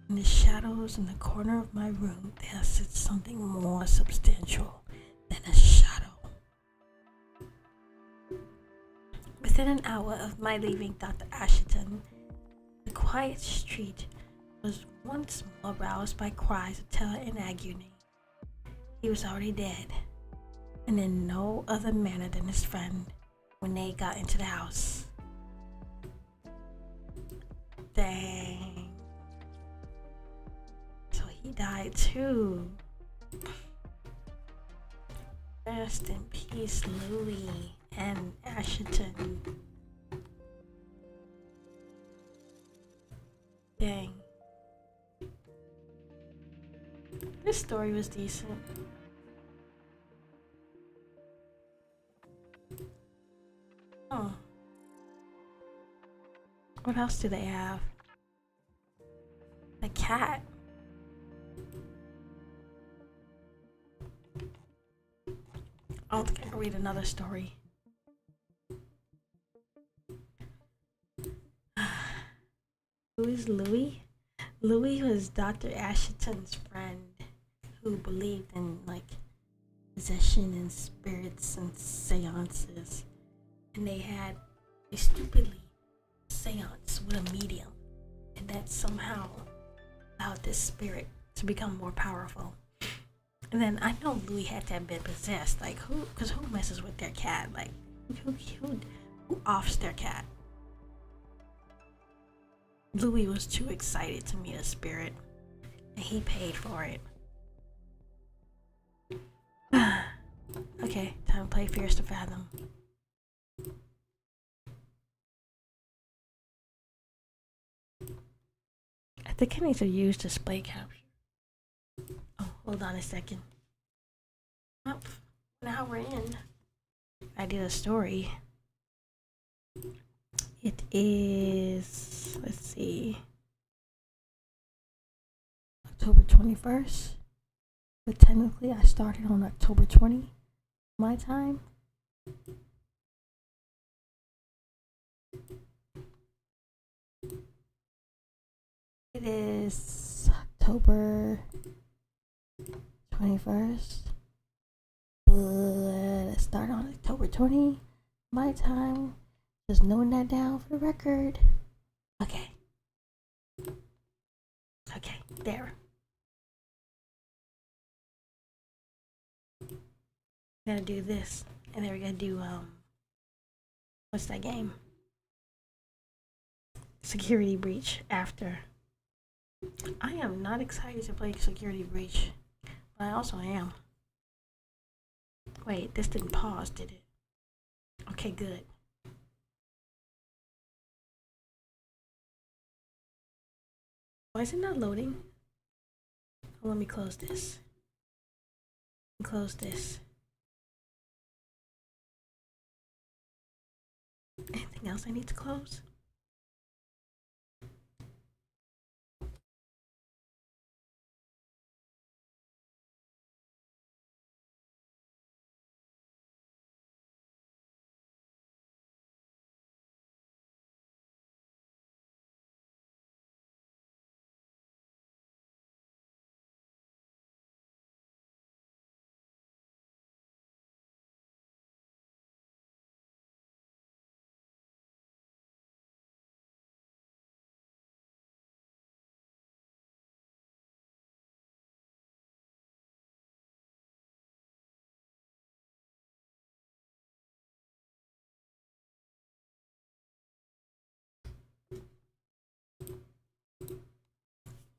In the shadows in the corner of my room, there sits something more substantial than a shadow. Within an hour of my leaving Dr. Ashton, the quiet street was once more roused by cries of terror and agony. He was already dead, and in no other manner than his friend when they got into the house. Dang. So he died too. Rest in peace, Louis and Ashton. Dang. This story was decent. Oh. What else do they have? The cat. I don't think I can read another story. Who is Louis? Louis was Dr. Ashton's friend who believed in like possession and spirits and seances. And they had a stupidly seance with a medium. And that somehow allowed this spirit to become more powerful. And then I know Louis had to have been possessed. Like because who messes with their cat? Like who offs their cat? Louis was too excited to meet a spirit, and he paid for it. Okay, time to play Fears to Fathom. I think I need to use display capture. Oh, hold on a second. Oh, now we're in. I did a story. It is, let's see, October 21st. But technically, I started on October 20, my time. It is October 21st. But I started on October 20, my time. Just noting that down for the record. Okay. Okay, there. We're gonna do this, and then we're gonna do what's that game? Security Breach after. I am not excited to play Security Breach, but I also am. Wait, this didn't pause, did it? Okay, good. Why is it not loading? Oh, let me close this. Close this. Anything else I need to close?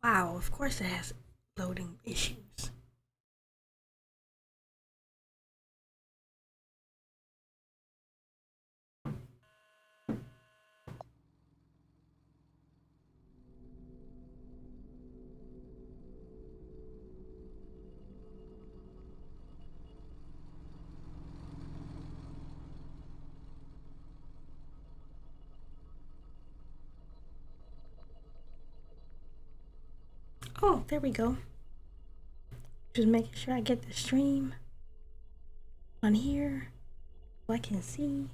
Wow, of course it has loading issues. Oh, there we go. Just making sure I get the stream on here so I can see.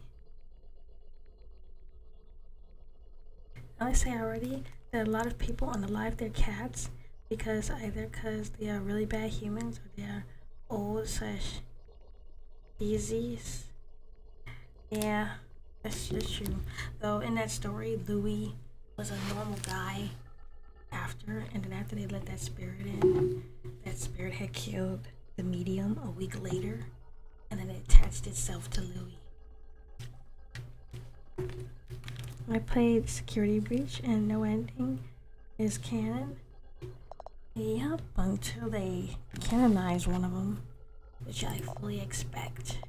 I say already that a lot of people unalive their cats because they are really bad humans or they are old slash disease. Yeah, that's true. Though in that story, Louis was a normal guy after, and then after they let that spirit in, that spirit had killed the medium a week later, and then it attached itself to Louis. I played Security Breach and no ending is canon. Yep, until they canonize one of them, which I fully expect.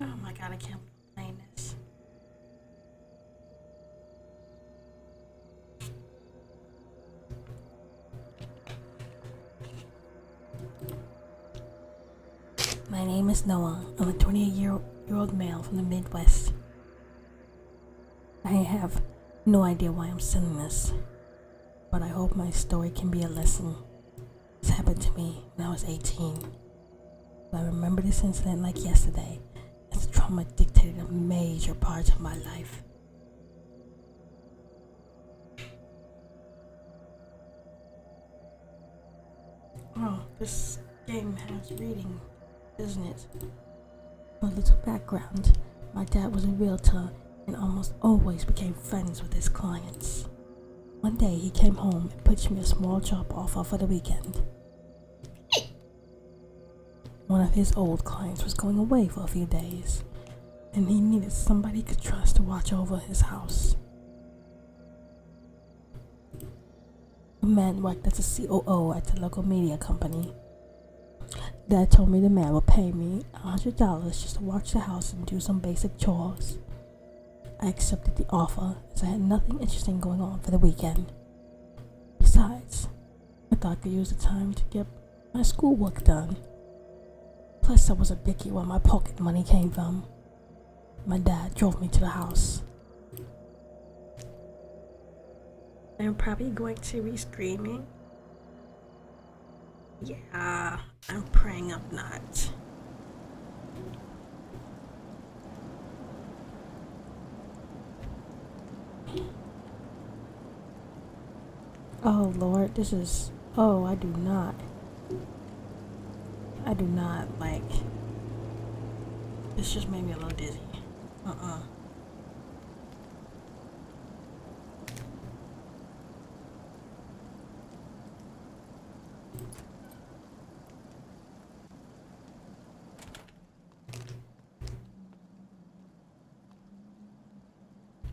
Oh my god, I can't believe I'm playing this. My name is Noah. I'm a 28-year-old male from the Midwest. I have no idea why I'm sending this, but I hope my story can be a lesson This happened to me when I was 18. But I remember this incident like yesterday, as the trauma dictated a major part of my life. Oh, this game has reading, isn't it? For a little background, my dad was a realtor and almost always became friends with his clients. One day he came home and pitched me a small job offer for the weekend. One of his old clients was going away for a few days, and he needed somebody he could trust to watch over his house. The man worked as a COO at the local media company. Dad told me the man would pay me $100 just to watch the house and do some basic chores. I accepted the offer as I had nothing interesting going on for the weekend. Besides, I thought I could use the time to get my schoolwork done. Plus, I wasn't picky where my pocket money came from. My dad drove me to the house. I'm probably going to be screaming. Yeah, I'm praying I'm not. Oh Lord, this is... Oh, I do not like... This just made me a little dizzy.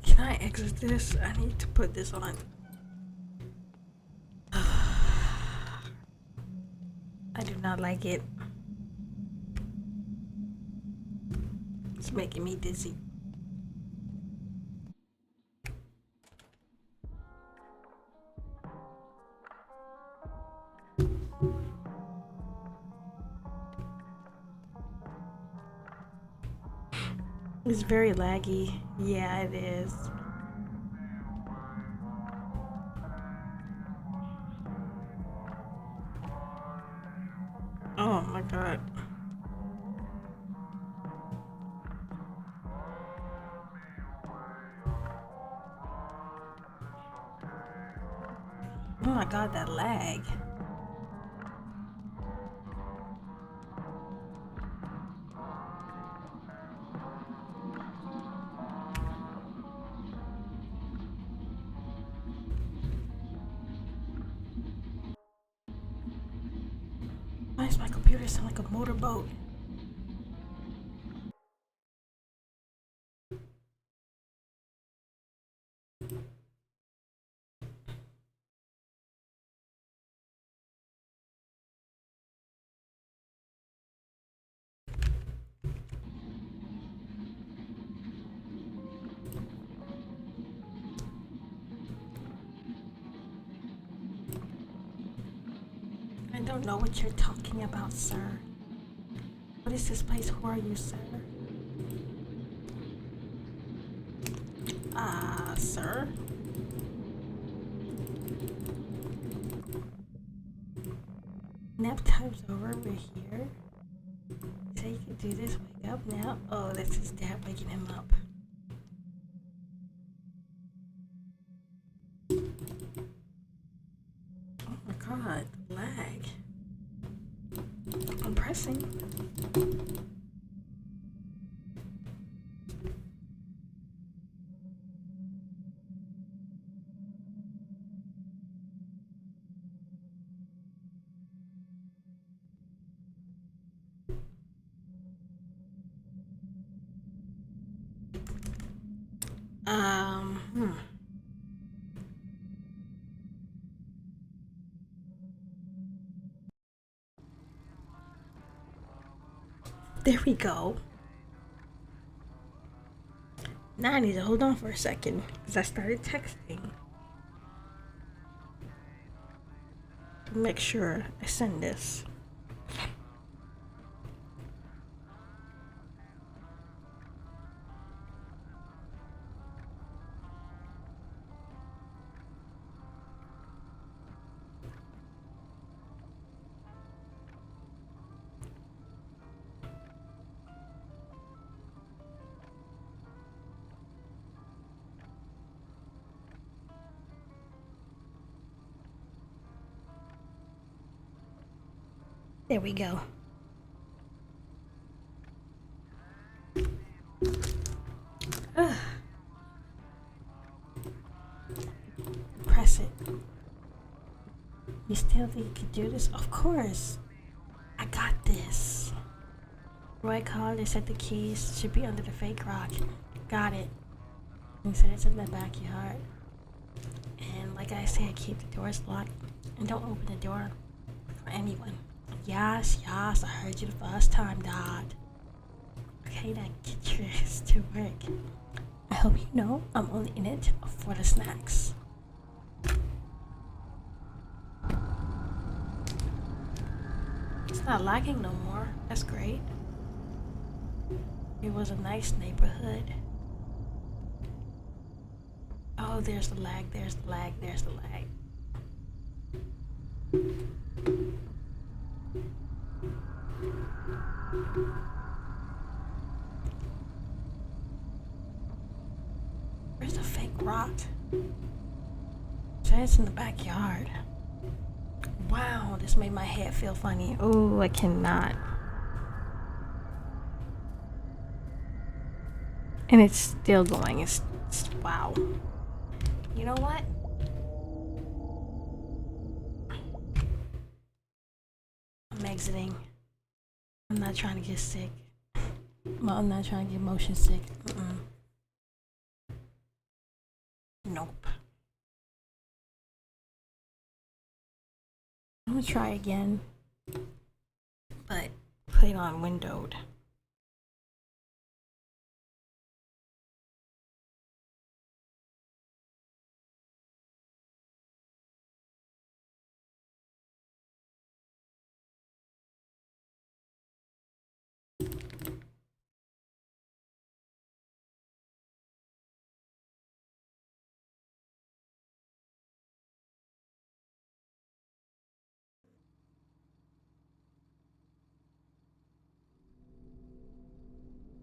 Can I exit this? I need to put this on. I do not like it. It's making me dizzy. It's very laggy. Yeah, it is. Oh my god. Oh my god, that lag. Why does my computer sound like a motorboat? I don't know what you're talking about, sir. What is this place for you, sir? Sir? Nap time's over, we're here. So you can do this, wake up now. Oh, that's his dad waking him up. Oh my god, lag. I'm pressing. Hmm. There we go. Now I need to hold on for a second because I started texting. Make sure I send this. There we go. Ugh. Press it. You still think you can do this? Of course. I got this. Roy called and said the keys should be under the fake rock. Got it. He said it's in the backyard. And like I said, keep the doors locked and don't open the door for anyone. Yes, I heard you the first time, Dad. Okay, now get your ass to work. I hope you know I'm only in it for the snacks. It's not lagging no more. That's great. It was a nice neighborhood. Oh, there's the lag, there's the lag, there's the lag. Where's the fake rock? It's in the backyard. Wow, this made my head feel funny. Oh, I cannot. And it's still going. It's wow. You know what? I'm exiting. I'm not trying to get sick. Well, I'm not trying to get motion sick. Nope. I'm gonna try again, but put it on windowed.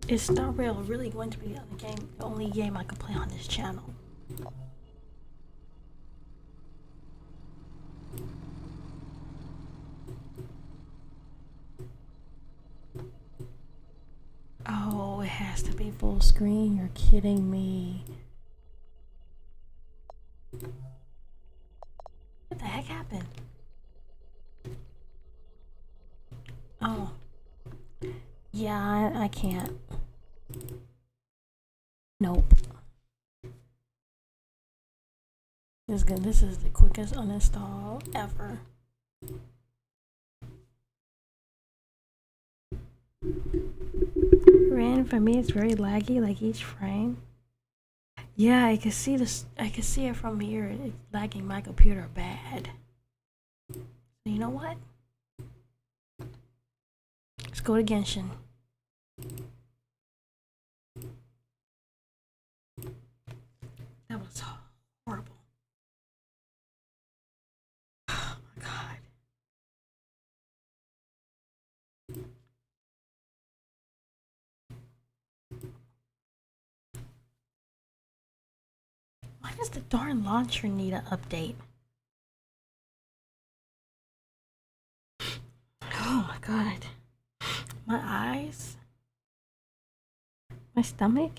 Is Star Rail really going to be the only game I can play on this channel? Oh, it has to be full screen. You're kidding me. What the heck happened? Oh. Yeah, I can't. Nope. This is the quickest uninstall ever. Ran for me, it's very laggy, like each frame. Yeah, I can see this. I can see it from here. It's lagging my computer bad. You know what? Let's go to Genshin. That was horrible. Oh my god. Why does the darn launcher need an update? Oh my god. My eyes. My stomach.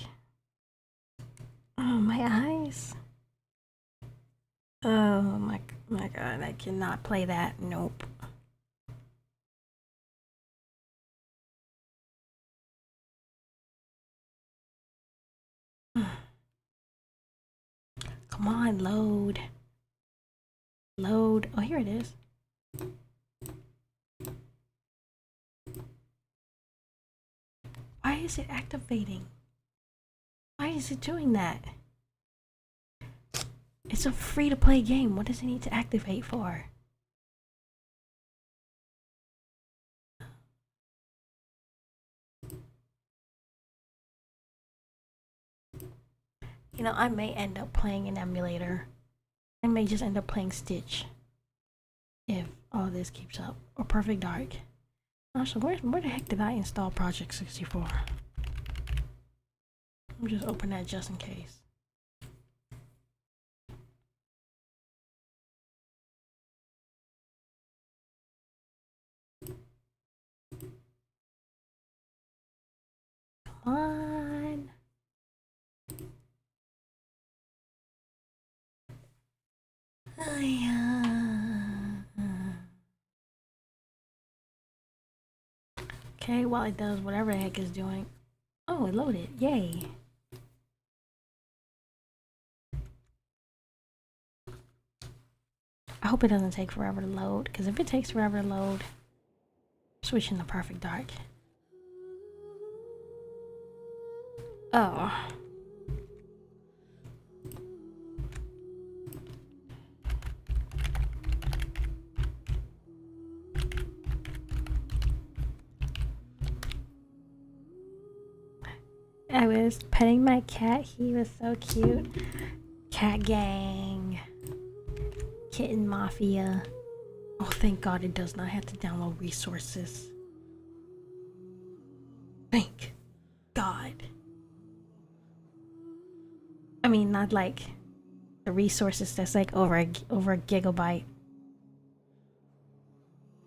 Oh, my eyes. Oh my god, I cannot play that. Nope. Come on, load. Load. Oh, here it is. Why is it activating? Why is it doing that? It's a free-to-play game. What does it need to activate for? You know, I may end up playing an emulator. I may just end up playing Stitch. If all this keeps up. Or Perfect Dark. Also, where the heck did I install Project 64? I'm just open that just in case. on. Oh, yeah. Okay, while it does whatever the heck it's doing. Oh, it loaded. Yay. I hope it doesn't take forever to load, because if it takes forever to load, switching to perfect dark. Oh. I was petting my cat. He was so cute. Cat gang. Kitten mafia. Oh, thank God it does not have to download resources. Thank God. I mean, not like the resources that's like over a gigabyte.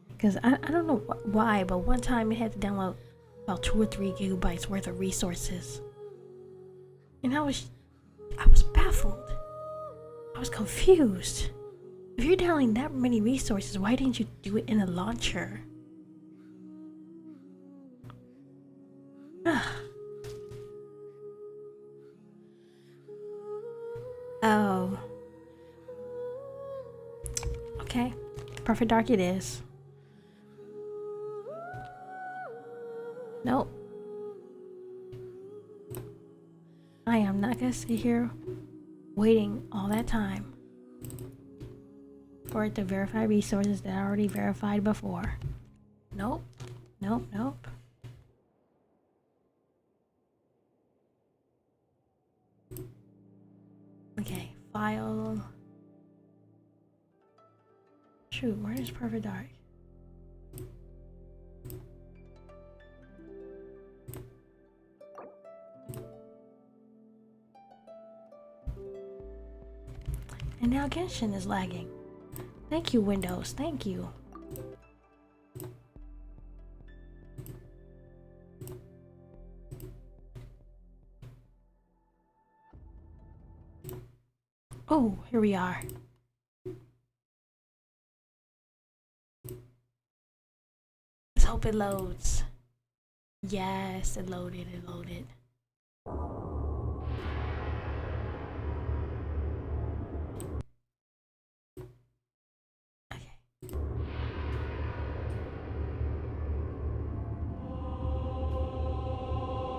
Because I don't know why, but one time it had to download about 2 or 3 gigabytes worth of resources. And I was baffled. I was confused. If you're downloading that many resources, why didn't you do it in a launcher? Oh. Okay. Perfect dark it is. Nope. I am not gonna sit here waiting all that time for it to verify resources that I already verified before. Nope. Nope, nope. Okay, file. Shoot, where is perfect dark? And now Genshin is lagging. Thank you, Windows. Thank you. Oh, here we are. Let's hope it loads. Yes, it loaded, it loaded. Okay.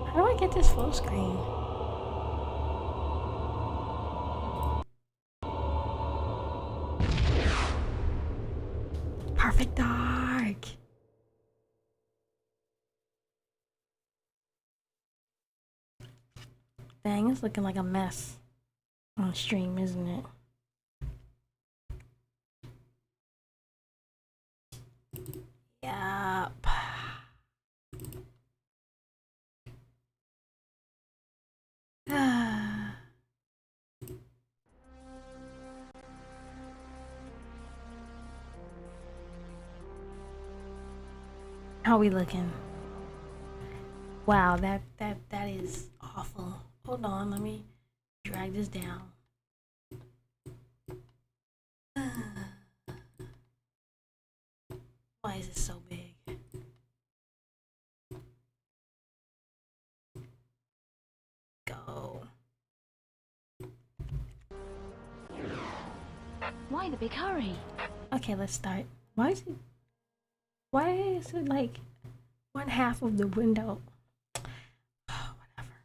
How do I get this full screen? Perfect dark. Dang, it's looking like a mess on stream, isn't it? Yup. How we looking? Wow, that is awful. Hold on, let me drag this down. Why is it so big? Go. Why the big hurry? Okay, let's start. Why is it like 1/2 of the window? Whatever.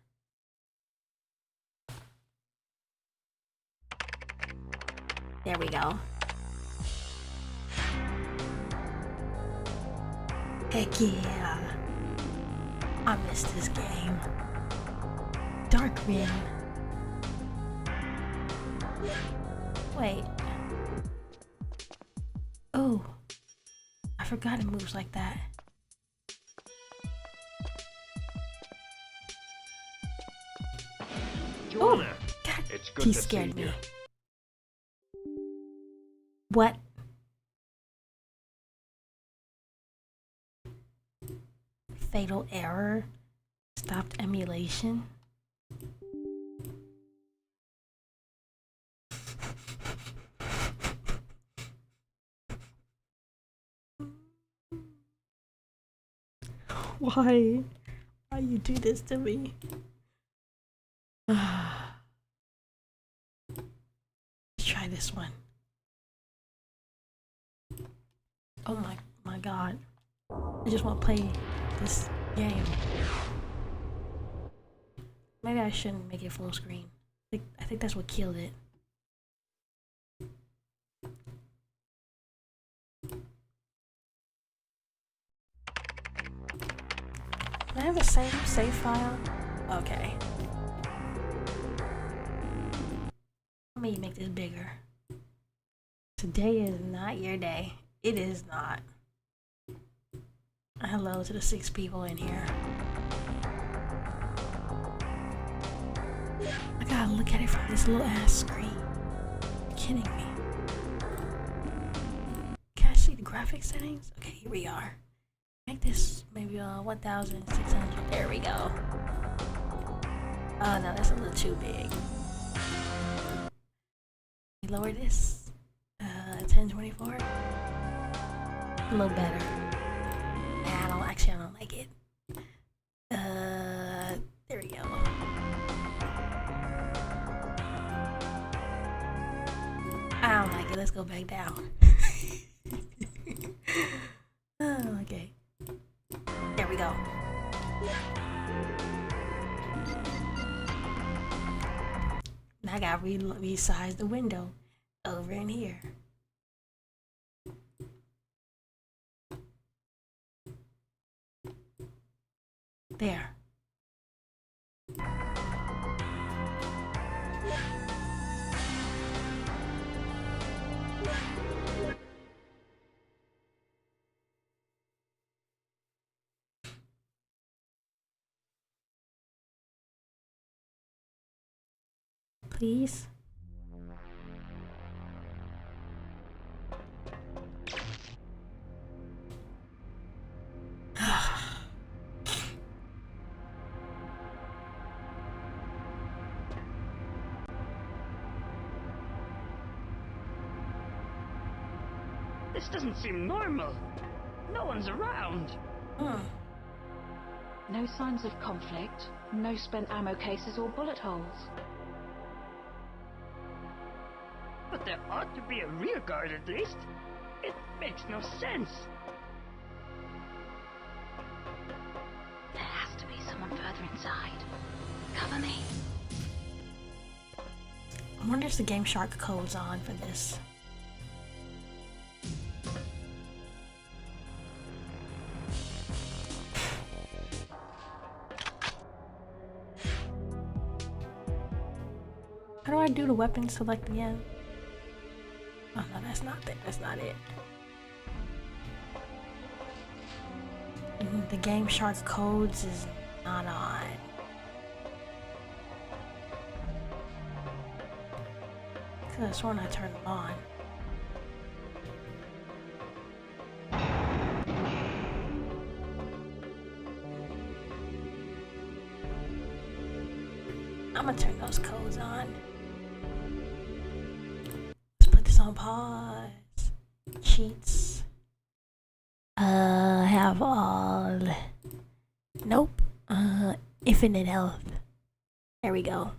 There we go. Heck yeah. I missed this game. Darkwing. Wait. Oh. I forgot it moves like that. Oh, God, It's good he to scared see me. you. What? Fatal error? Stopped emulation. Why? Why you do this to me? Let's try this one. Oh my god. I just want to play this game. Maybe I shouldn't make it full screen. I think that's what killed it. Can I have the same save file? Okay. Let me make this bigger. Today is not your day. It is not. Hello to the 6 people in here. I gotta look at it from this little ass screen. You're kidding me. Can I see the graphic settings? Okay, here we are. Make this maybe 1,600. There we go. Oh no, that's a little too big. Lower this. 1024. A little better. Nah, I don't like it. There we go. I don't like it. Let's go back down. Oh, okay. There we go. Now I gotta resize the window over in here. There. Please. This doesn't seem normal. No one's around. No signs of conflict, no spent ammo cases or bullet holes. But there ought to be a rear guard at least. It makes no sense. There has to be someone further inside. Cover me. I wonder if the Game Shark code's on for this. How do I do the weapon select again? Oh no, that's not it. That's not it. The Game Shark codes is not on. Could have sworn I turned them on. I'm gonna turn those codes on. Let's put this on pause. Cheats. Have all. Nope. Infinite health. There we go.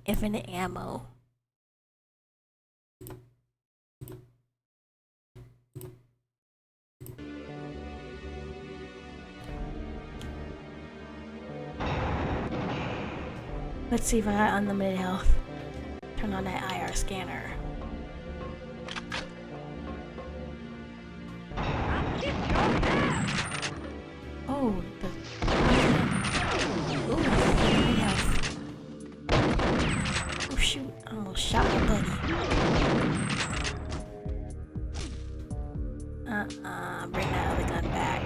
Infinite ammo. Let's see if I got unlimited health. Turn on that IR scanner. I'll get your ass. Oh, ooh, unlimited health. Oh shoot, I almost shot my buddy. Bring that other gun back.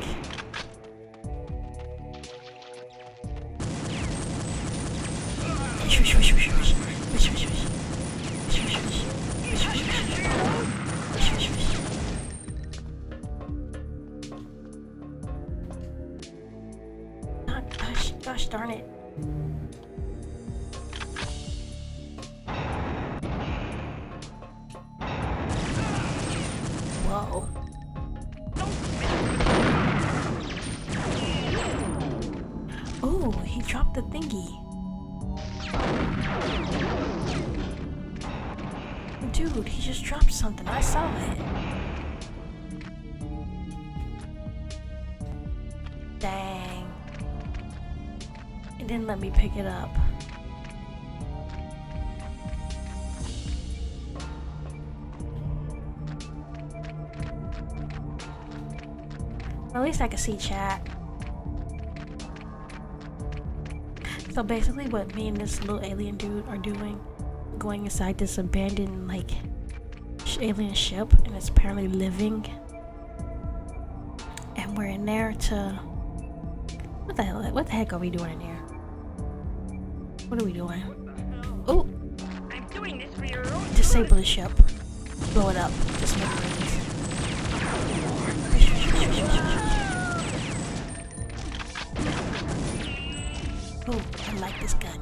Gosh darn it. Whoa. Oh, he dropped the thingy. Dude, he just dropped something. I saw it. Dang. It didn't let me pick it up. At least I can see chat. So basically what me and this little alien dude are doing, going inside this abandoned like alien ship, and it's apparently living, and we're in there to what the heck are we doing in there? What are we doing? Oh, I'm doing this for your own disable the ship, blow it up, just make it release. Oh, I like this gun.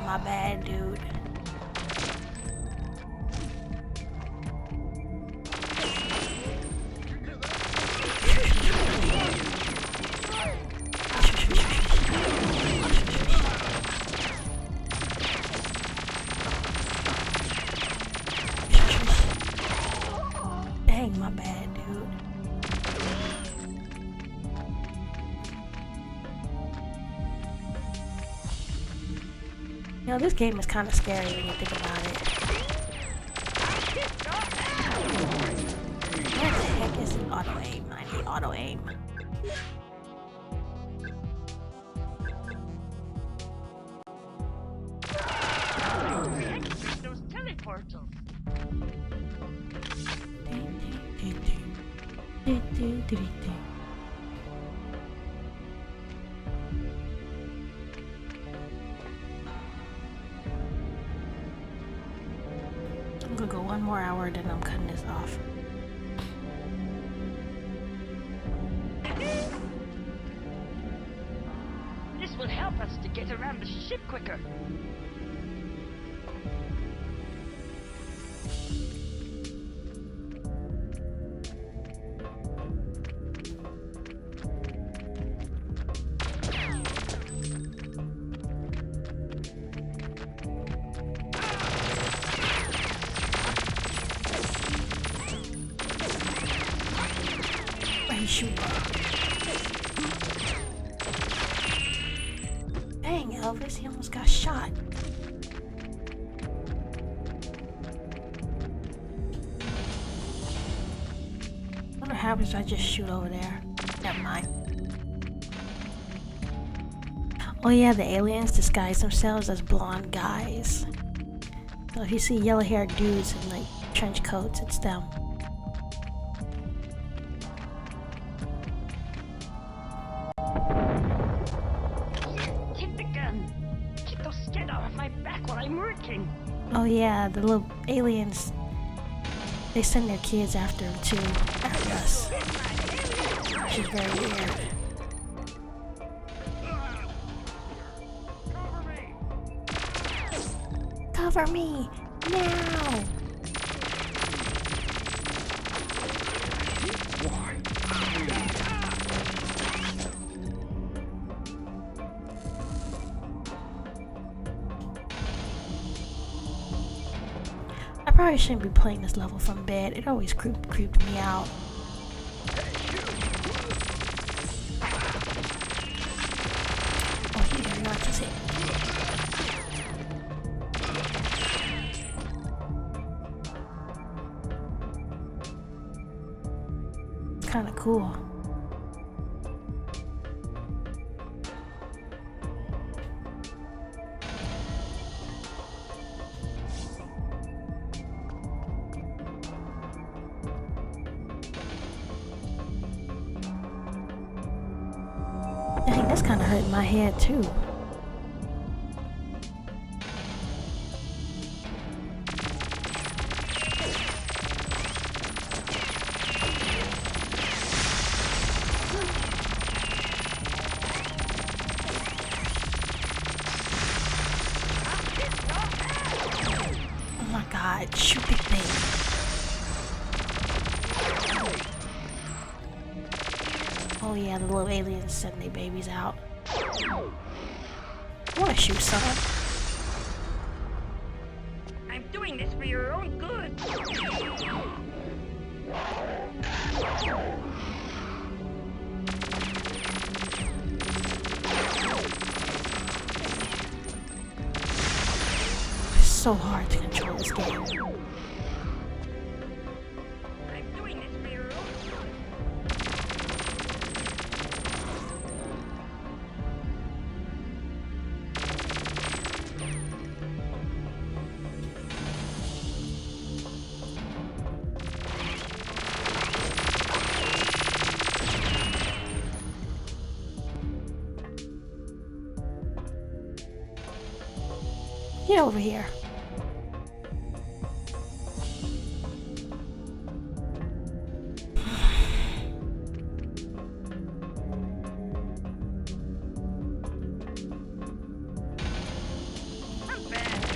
My bad, dude. Dang, my bad, dude. You know, this game is kind of scary when you think about it. What the heck is an auto aim? I need auto aim. those teleportals. I'm gonna go 1 more hour, then I'm cutting this off. This will help us to get around the ship quicker. Shoot. Dang, Elvis, he almost got shot. What happens if I just shoot over there? Never mind. Oh yeah, the aliens disguise themselves as blonde guys. So if you see yellow-haired dudes in like trench coats, it's them. Oh yeah, the little aliens, they send their kids after them too, after us, which is very weird. Cover me, now! I probably shouldn't be playing this level from bed. It always creeped me out. Oh, he did not just hit me. It's kind of cool. Dang, that's kind of hurting my head too. Oh yeah, the little aliens send their babies out. I wanna shoot someone. I'm doing this for your own good. It's so hard to control this game. I'm doing this for your own good. Get over here. I'm bad.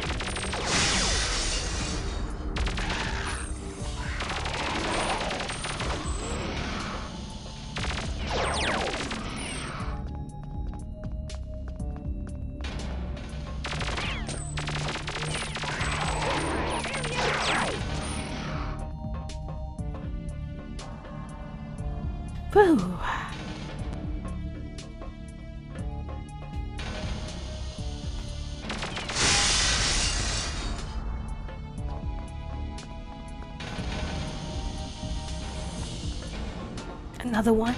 Woo. Another one.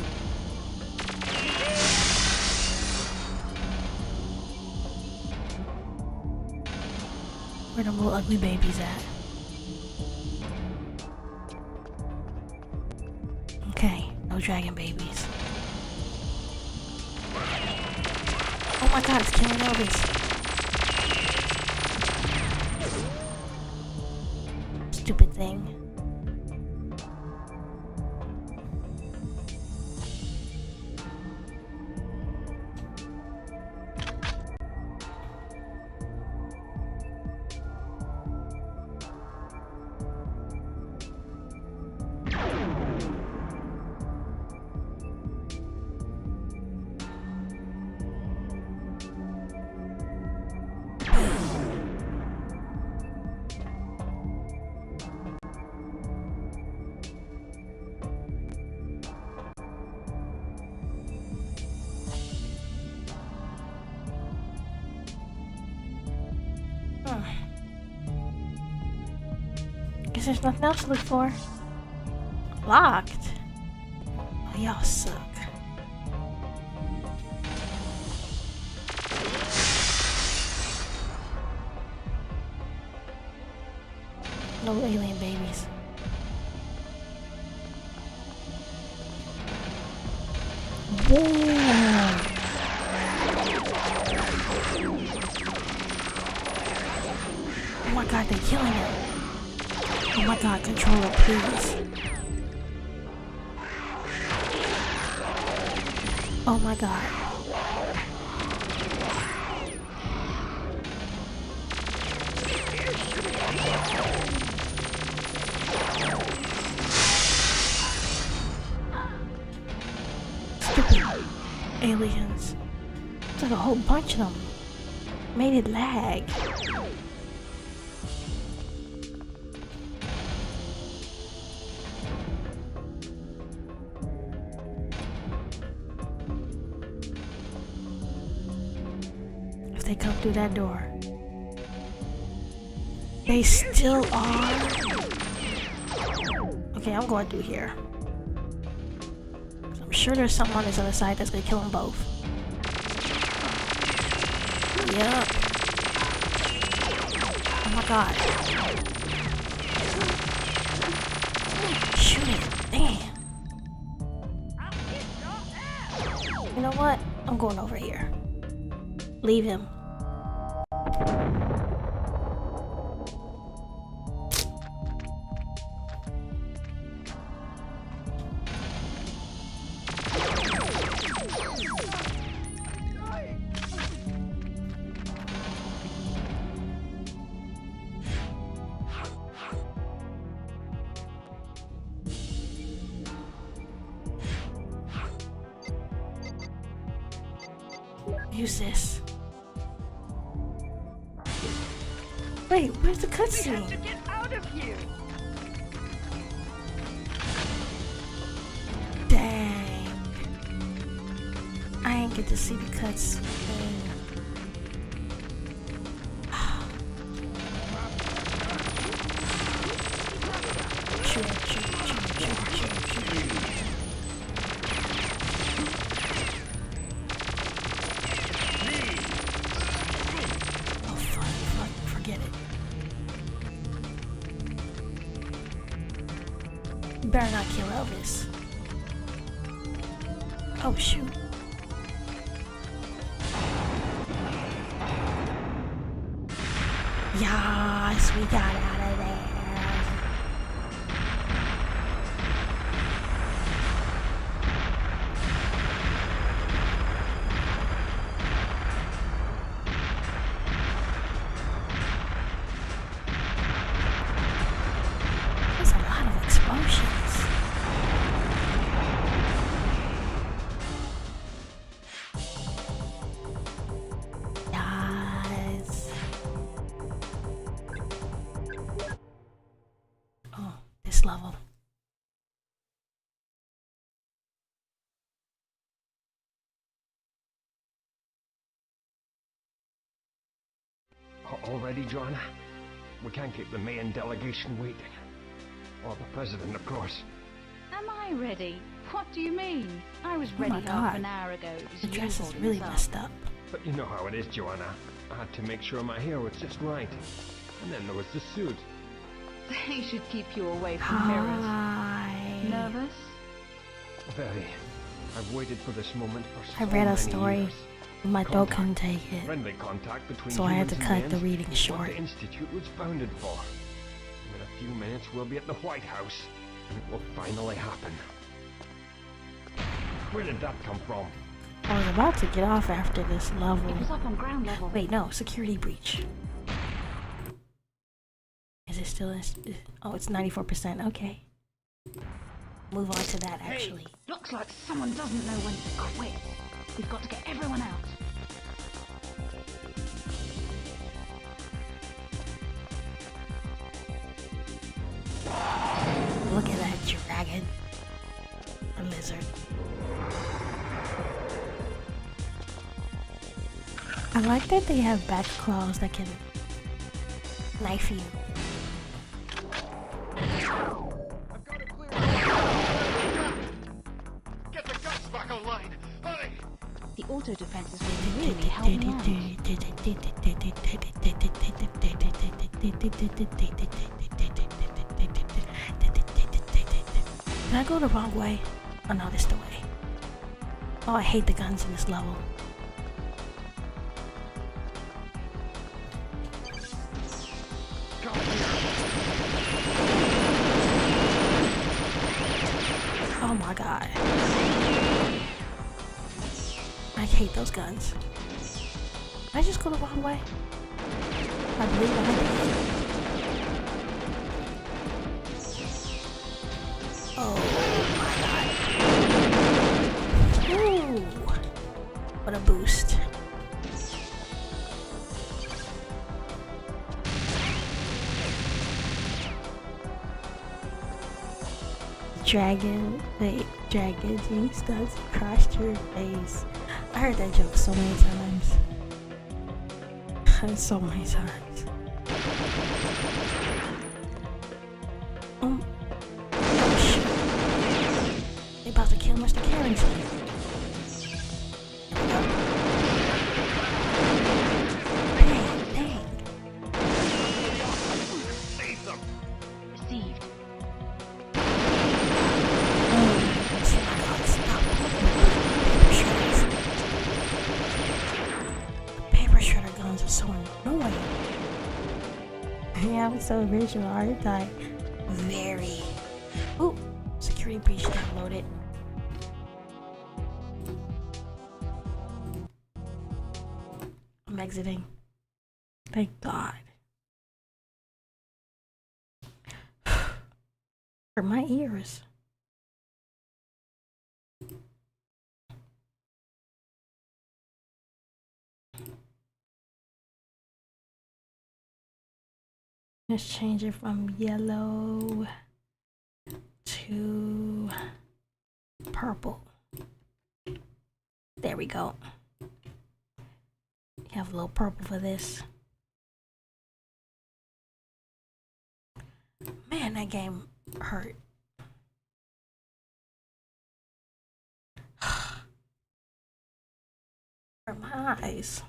Where the little ugly babies at? Okay, no dragon babies. Oh my god, it's killing Elvis. Stupid thing. Guess there's nothing else to look for. Locked? Oh, y'all suck. No alien babies. Whoa! Oh my god, they're killing him. Oh my god, controller, please. Oh my god. Stupid aliens. It's like a whole bunch of them. Made it lag. They come through that door. They still are. Okay, I'm going through here. I'm sure there's something on this other side that's gonna kill them both. Yep. Oh my god. Shoot it. Damn. You know what? I'm going over here. Leave him. Use this. Wait, where's the We have to cutscene? get out of here. Dang. I ain't get to see the cutscene. Shoot, shoot, shoot, shoot, shoot, shoot. Oh, fuck, forget it. You better not kill Elvis. Oh, shoot. Yes, we got out of there. There's a lot of explosions. Yes. Oh, this level. Already, Joanna? We can't keep the main delegation waiting. Or the president, of course. Am I ready? What do you mean? I was Oh ready my half God. an hour ago. It was The you dress is holding really us up. messed up. But you know how it is, Joanna. I had to make sure my hair was just right. And then there was the suit. They should keep you away from mirrors. Hi. Nervous? Very. I've waited for this moment for so I read a many story. years. My throat couldn't take it. Friendly contact between So I had to humans cut and the men reading is short. What the Institute was founded for. In a few minutes, we'll be at the White House. And it will finally happen. Where did that come from? I was about to get off after this level. It was up on ground level. Wait, no, security breach. Is it still in? Oh, it's 94%. Okay. Move on to that, actually. Looks like someone doesn't know when to quit. We've got to get everyone out. Look at that dragon. A lizard. I like that they have back claws that can knife you. Get the guns back online! Hurry! The auto defenses will really help me out. Did I go the wrong way? Oh no, this the way. Oh, I hate the guns in this level. Oh my god. I hate those guns. Did I just go the wrong way? I believe I did. Oh my god. Ooh. What a boost. Dragon, wait, dragon jinx does cross your face. I heard that joke so many times. So many times. Oh shit. They about to kill Mr. Carrington. Dang, dang. Save them! Received. Paper shredder guns are so annoying. Yeah, I'm so visual, aren't I? Very. Ooh, security breach downloaded. I'm exiting. Thank God. For my ears. Let's change it from yellow to purple. There we go. Have a little purple for this. Man, that game hurt. Hurt my eyes.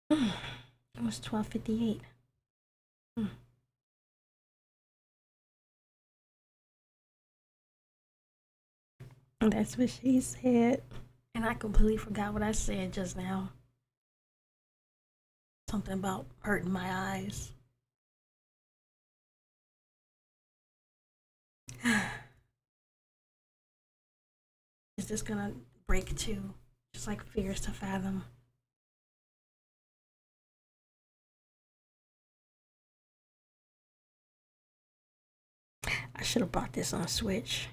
It was 12:58. That's what she said. And I completely forgot what I said just now. Something about hurting my eyes. Is this gonna break too? Just like Fears to Fathom. I should have bought this on Switch.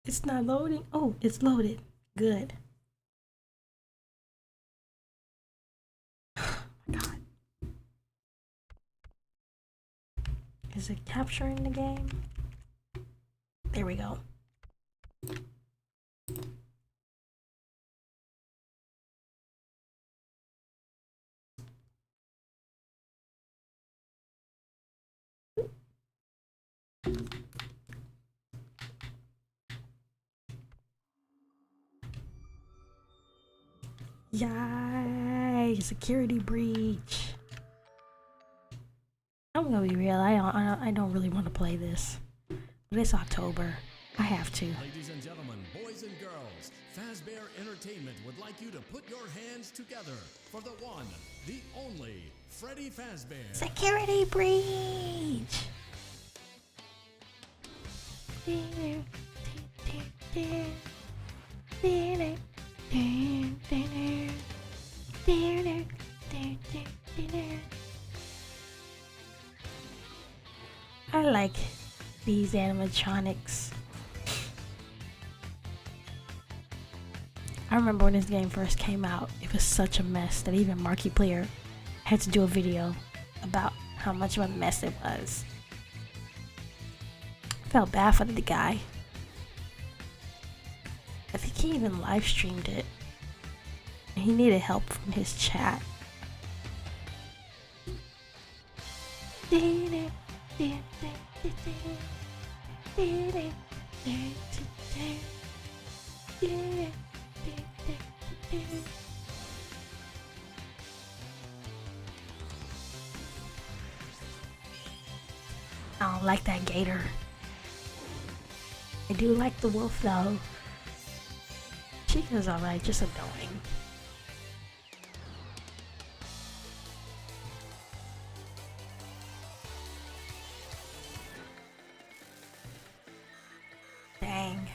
It's not loading. Oh, it's loaded. Good. Oh my God. Is it capturing the game? There we go. Yay! Security breach. I'm gonna be real. I don't really want to play this, but it's October. I have to. Ladies and gentlemen, boys and girls, Fazbear Entertainment would like you to put your hands together for the one, the only, Freddy Fazbear. Security breach. I like these animatronics. I remember when this game first came out, it was such a mess that even Marky Player had to do a video about how much of a mess it was. I felt bad for the guy. I think he even live streamed it. He needed help from his chat. I don't like that gator. I do like the wolf though. Chica's alright, just annoying. Dang.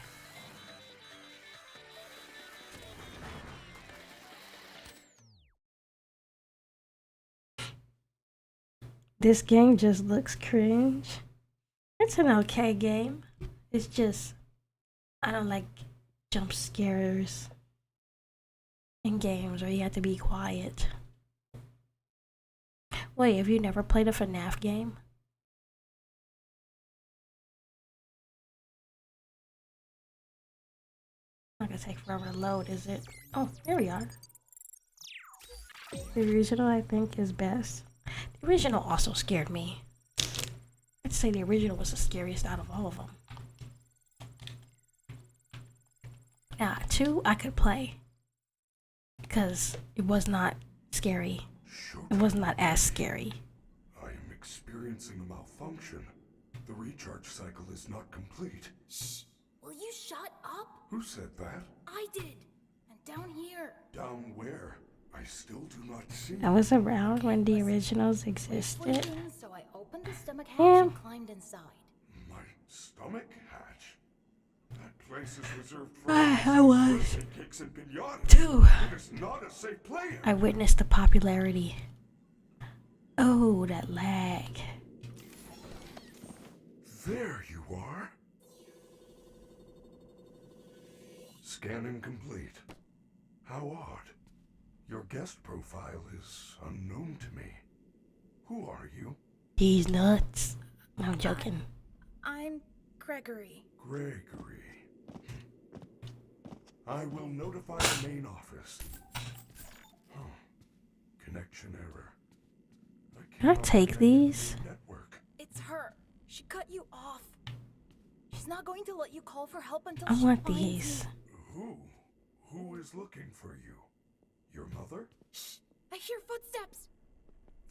This game just looks cringe. It's an okay game. It's just, I don't like jump scares in games where you have to be quiet. Wait, have you never played a FNAF game? Not gonna take forever to load, is it? Oh, there we are. The original, I think, is best. The original also scared me. I'd say the original was the scariest out of all of them. Now, 2 I could play because it was not scary. Sure. It was not as scary. I am experiencing a malfunction. The recharge cycle is not complete. Shh! Will you shut up? Who said that? I did. And down here. Down where? I still do not see. I was around when the originals Wait, existed. so I opened the stomach hatch Yeah. and climbed inside. My stomach hatch? That place is reserved for I was birthday cakes and piñatas. too. It is not a safe place. I witnessed the popularity. Oh, that lag. There you are. Scanning complete. How odd. Your guest profile is unknown to me. Who are you? He's nuts. I'm joking. I'm Gregory. Gregory. I will notify the main office. Oh, connection error. Can I cannot take connect these? to the network. It's her. She cut you off. She's not going to let you call for help until I she want finds these. me. Who? Who is looking for you? Your mother? Shh! I hear footsteps.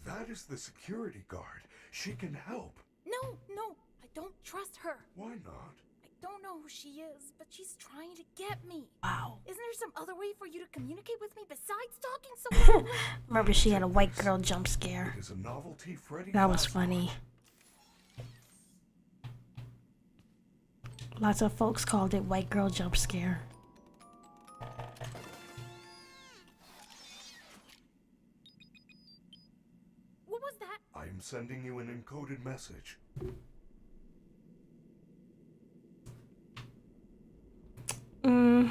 That is the security guard. She can help. No, I don't trust her. Why not? I don't know who she is, but she's trying to get me. Wow. Isn't there some other way for you to communicate with me besides talking so loudly? Remember, she had a white girl jump scare. It is a novelty Freddy. That was flashlight. funny. Lots of folks called it white girl jump scare. What was that? I am sending you an encoded message.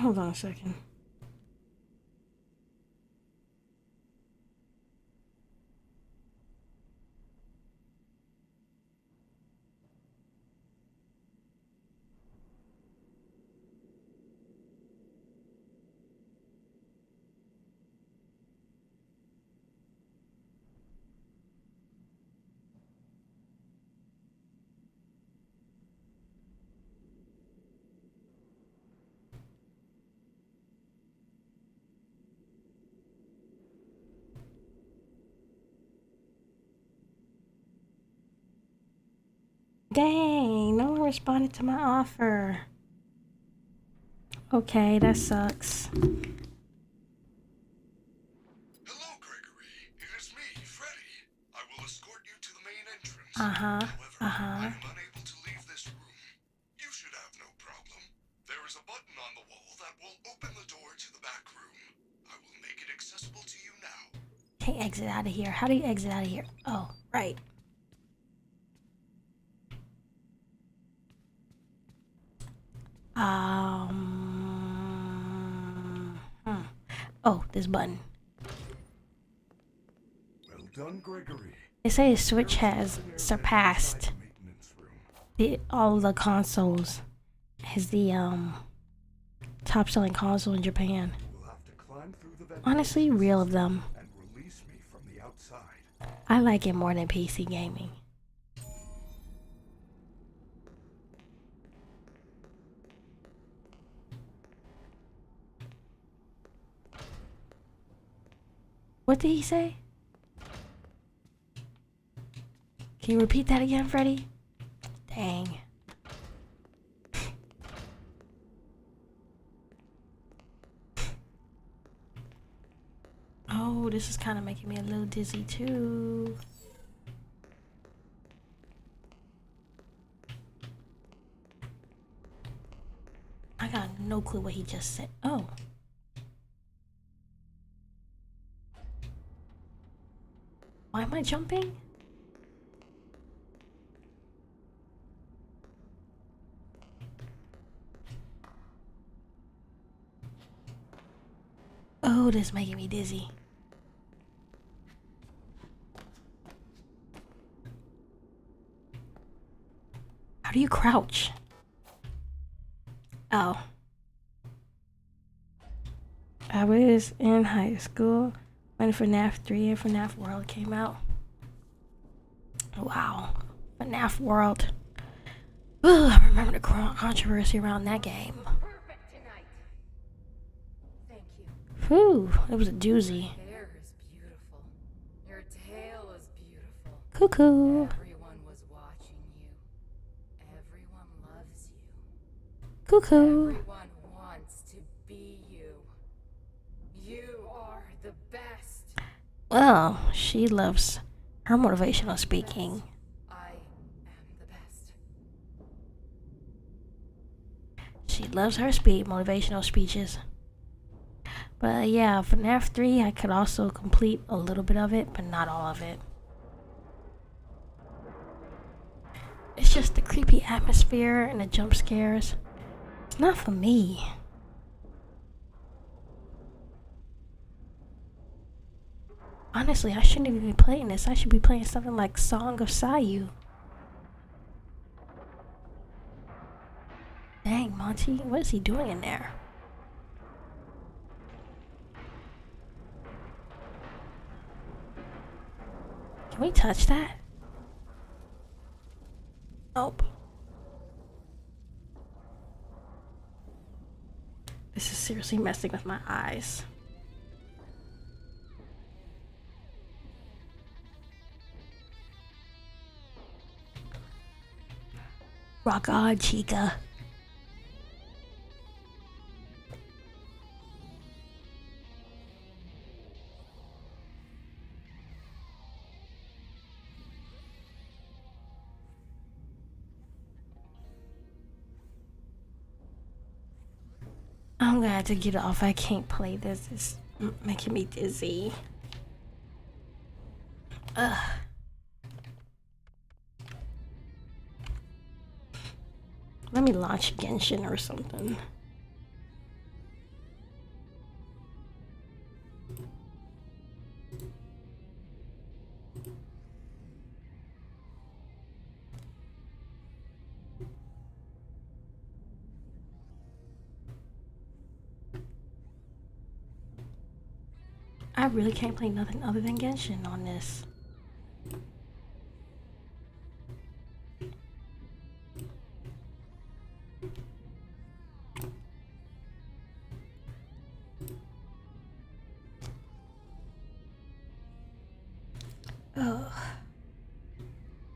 Hold on a second. Dang, no one responded to my offer. Okay, that sucks. Hello, Gregory. It is me, Freddy. I will escort you to the main entrance. However, I am unable to leave this room. You should have no problem. There is a button on the wall that will open the door to the back room. I will make it accessible to you now. Can't exit out of here. How do you exit out of here? Oh, right. Oh, this button. Well done, Gregory. They say the Switch has surpassed Maintenance room. all the consoles as the top selling console in Japan. You'll have to climb through the Honestly, real of them. and release me from the outside. I like it more than PC gaming. What did he say? Can you repeat that again, Freddy? Dang. Oh, this is kind of making me a little dizzy too. I got no clue what he just said. Oh. Why am I jumping? Oh, this is making me dizzy. How do you crouch? Oh. I was in high school when FNAF 3 and FNAF World came out. Wow. FNAF World. Ugh, I remember the controversy around that game. Perfect tonight. Thank you. Whew, it was a doozy. Hair is beautiful. Your tail is beautiful. Cuckoo. Everyone was watching you. Everyone loves you. Cuckoo. Everyone wants to be you. You are the best. Well, she loves her motivational speaking. I am the best. She loves her motivational speeches. But yeah, FNAF 3, I could also complete a little bit of it, but not all of it. It's just the creepy atmosphere and the jump scares. It's not for me. Honestly, I shouldn't even be playing this. I should be playing something like Song of Sayu. Dang, Monty, what is he doing in there? Can we touch that? Nope. This is seriously messing with my eyes. Rock on, chica. I'm gonna have to get off. I can't play this. It's making me dizzy. Ugh. Let me launch Genshin or something. I really can't play nothing other than Genshin on this. Oh.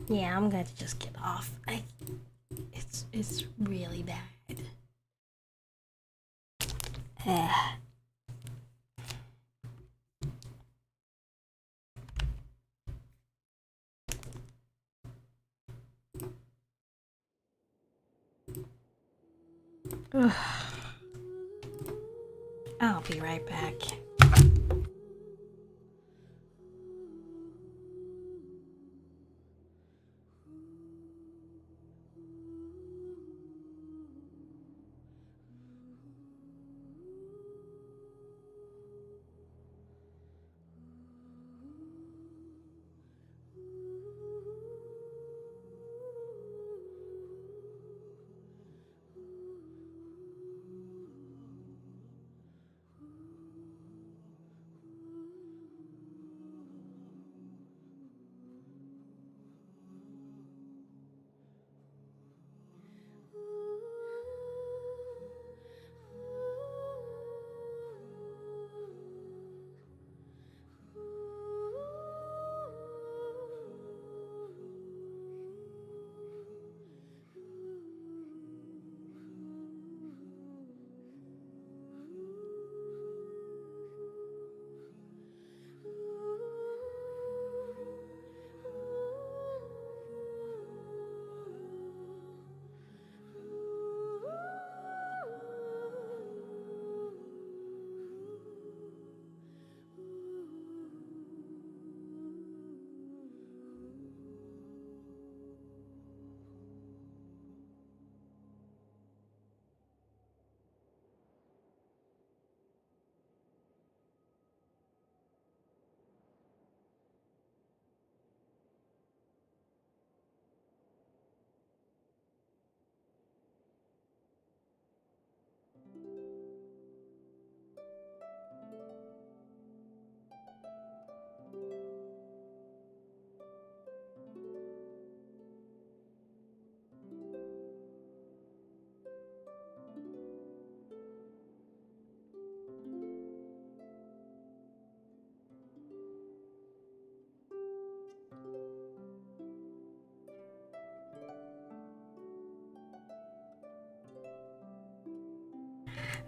Yeah, I'm going to just get off. It's really bad. I'll be right back.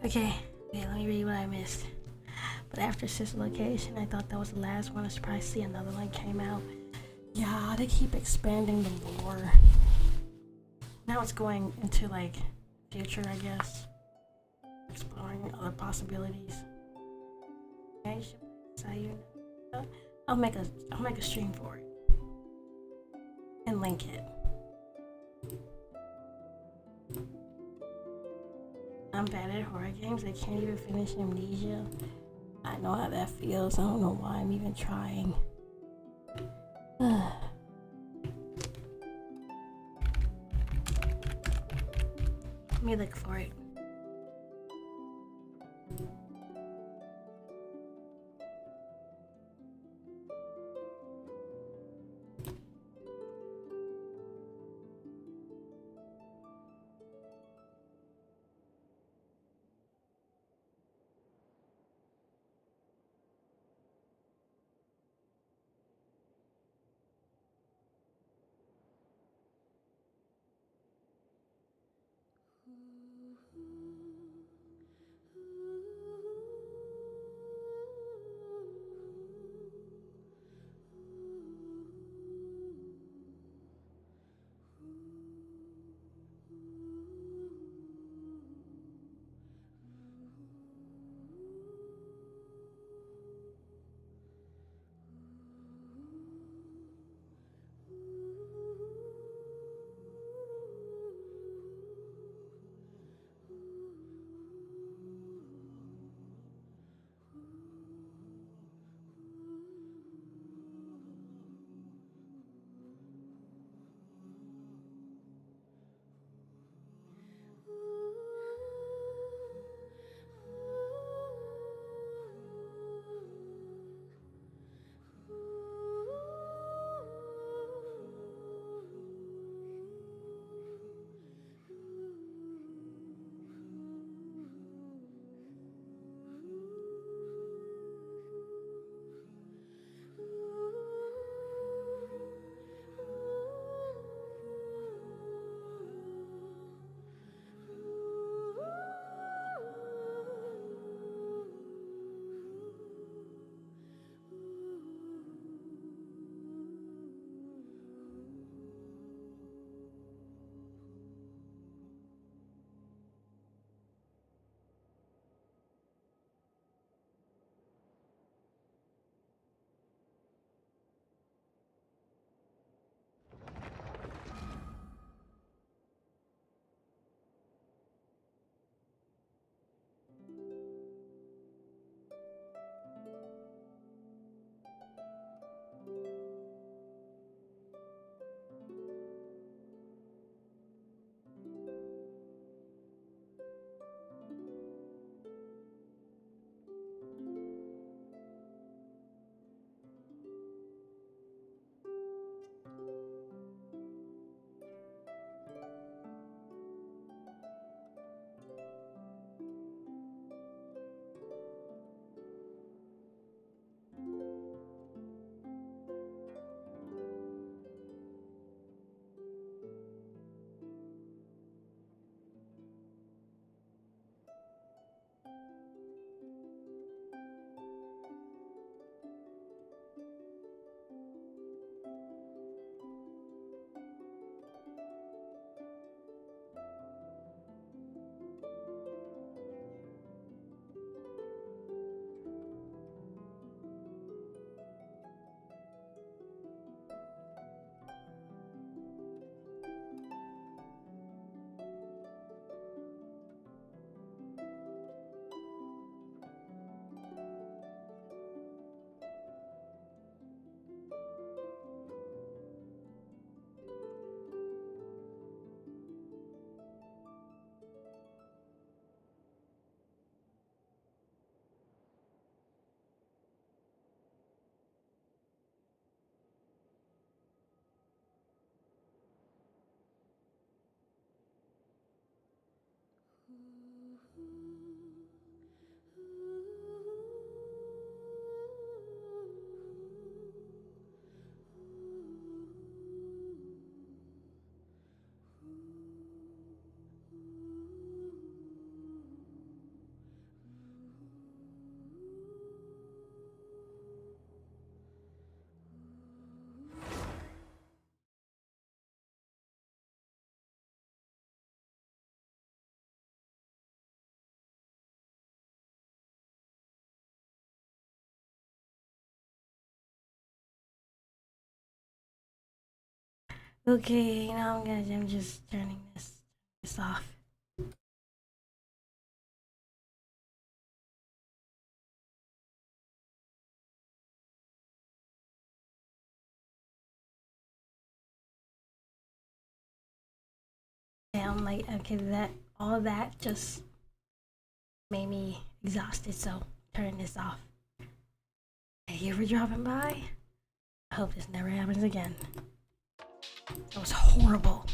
Okay, let me read what I missed. But after Sister Location, I thought that was the last one. I was surprised to see another one came out. Yeah, they keep expanding the lore. Now it's going into like future, I guess. Exploring other possibilities. Okay, I'll make a stream for it and link it. I'm bad at horror games. I can't even finish Amnesia. I know how that feels. I don't know why I'm even trying. Let me look for it. Okay, now I'm just turning this off. And I'm like, okay, that all that just made me exhausted, so turn this off. Thank you for dropping by. I hope this never happens again. That was horrible.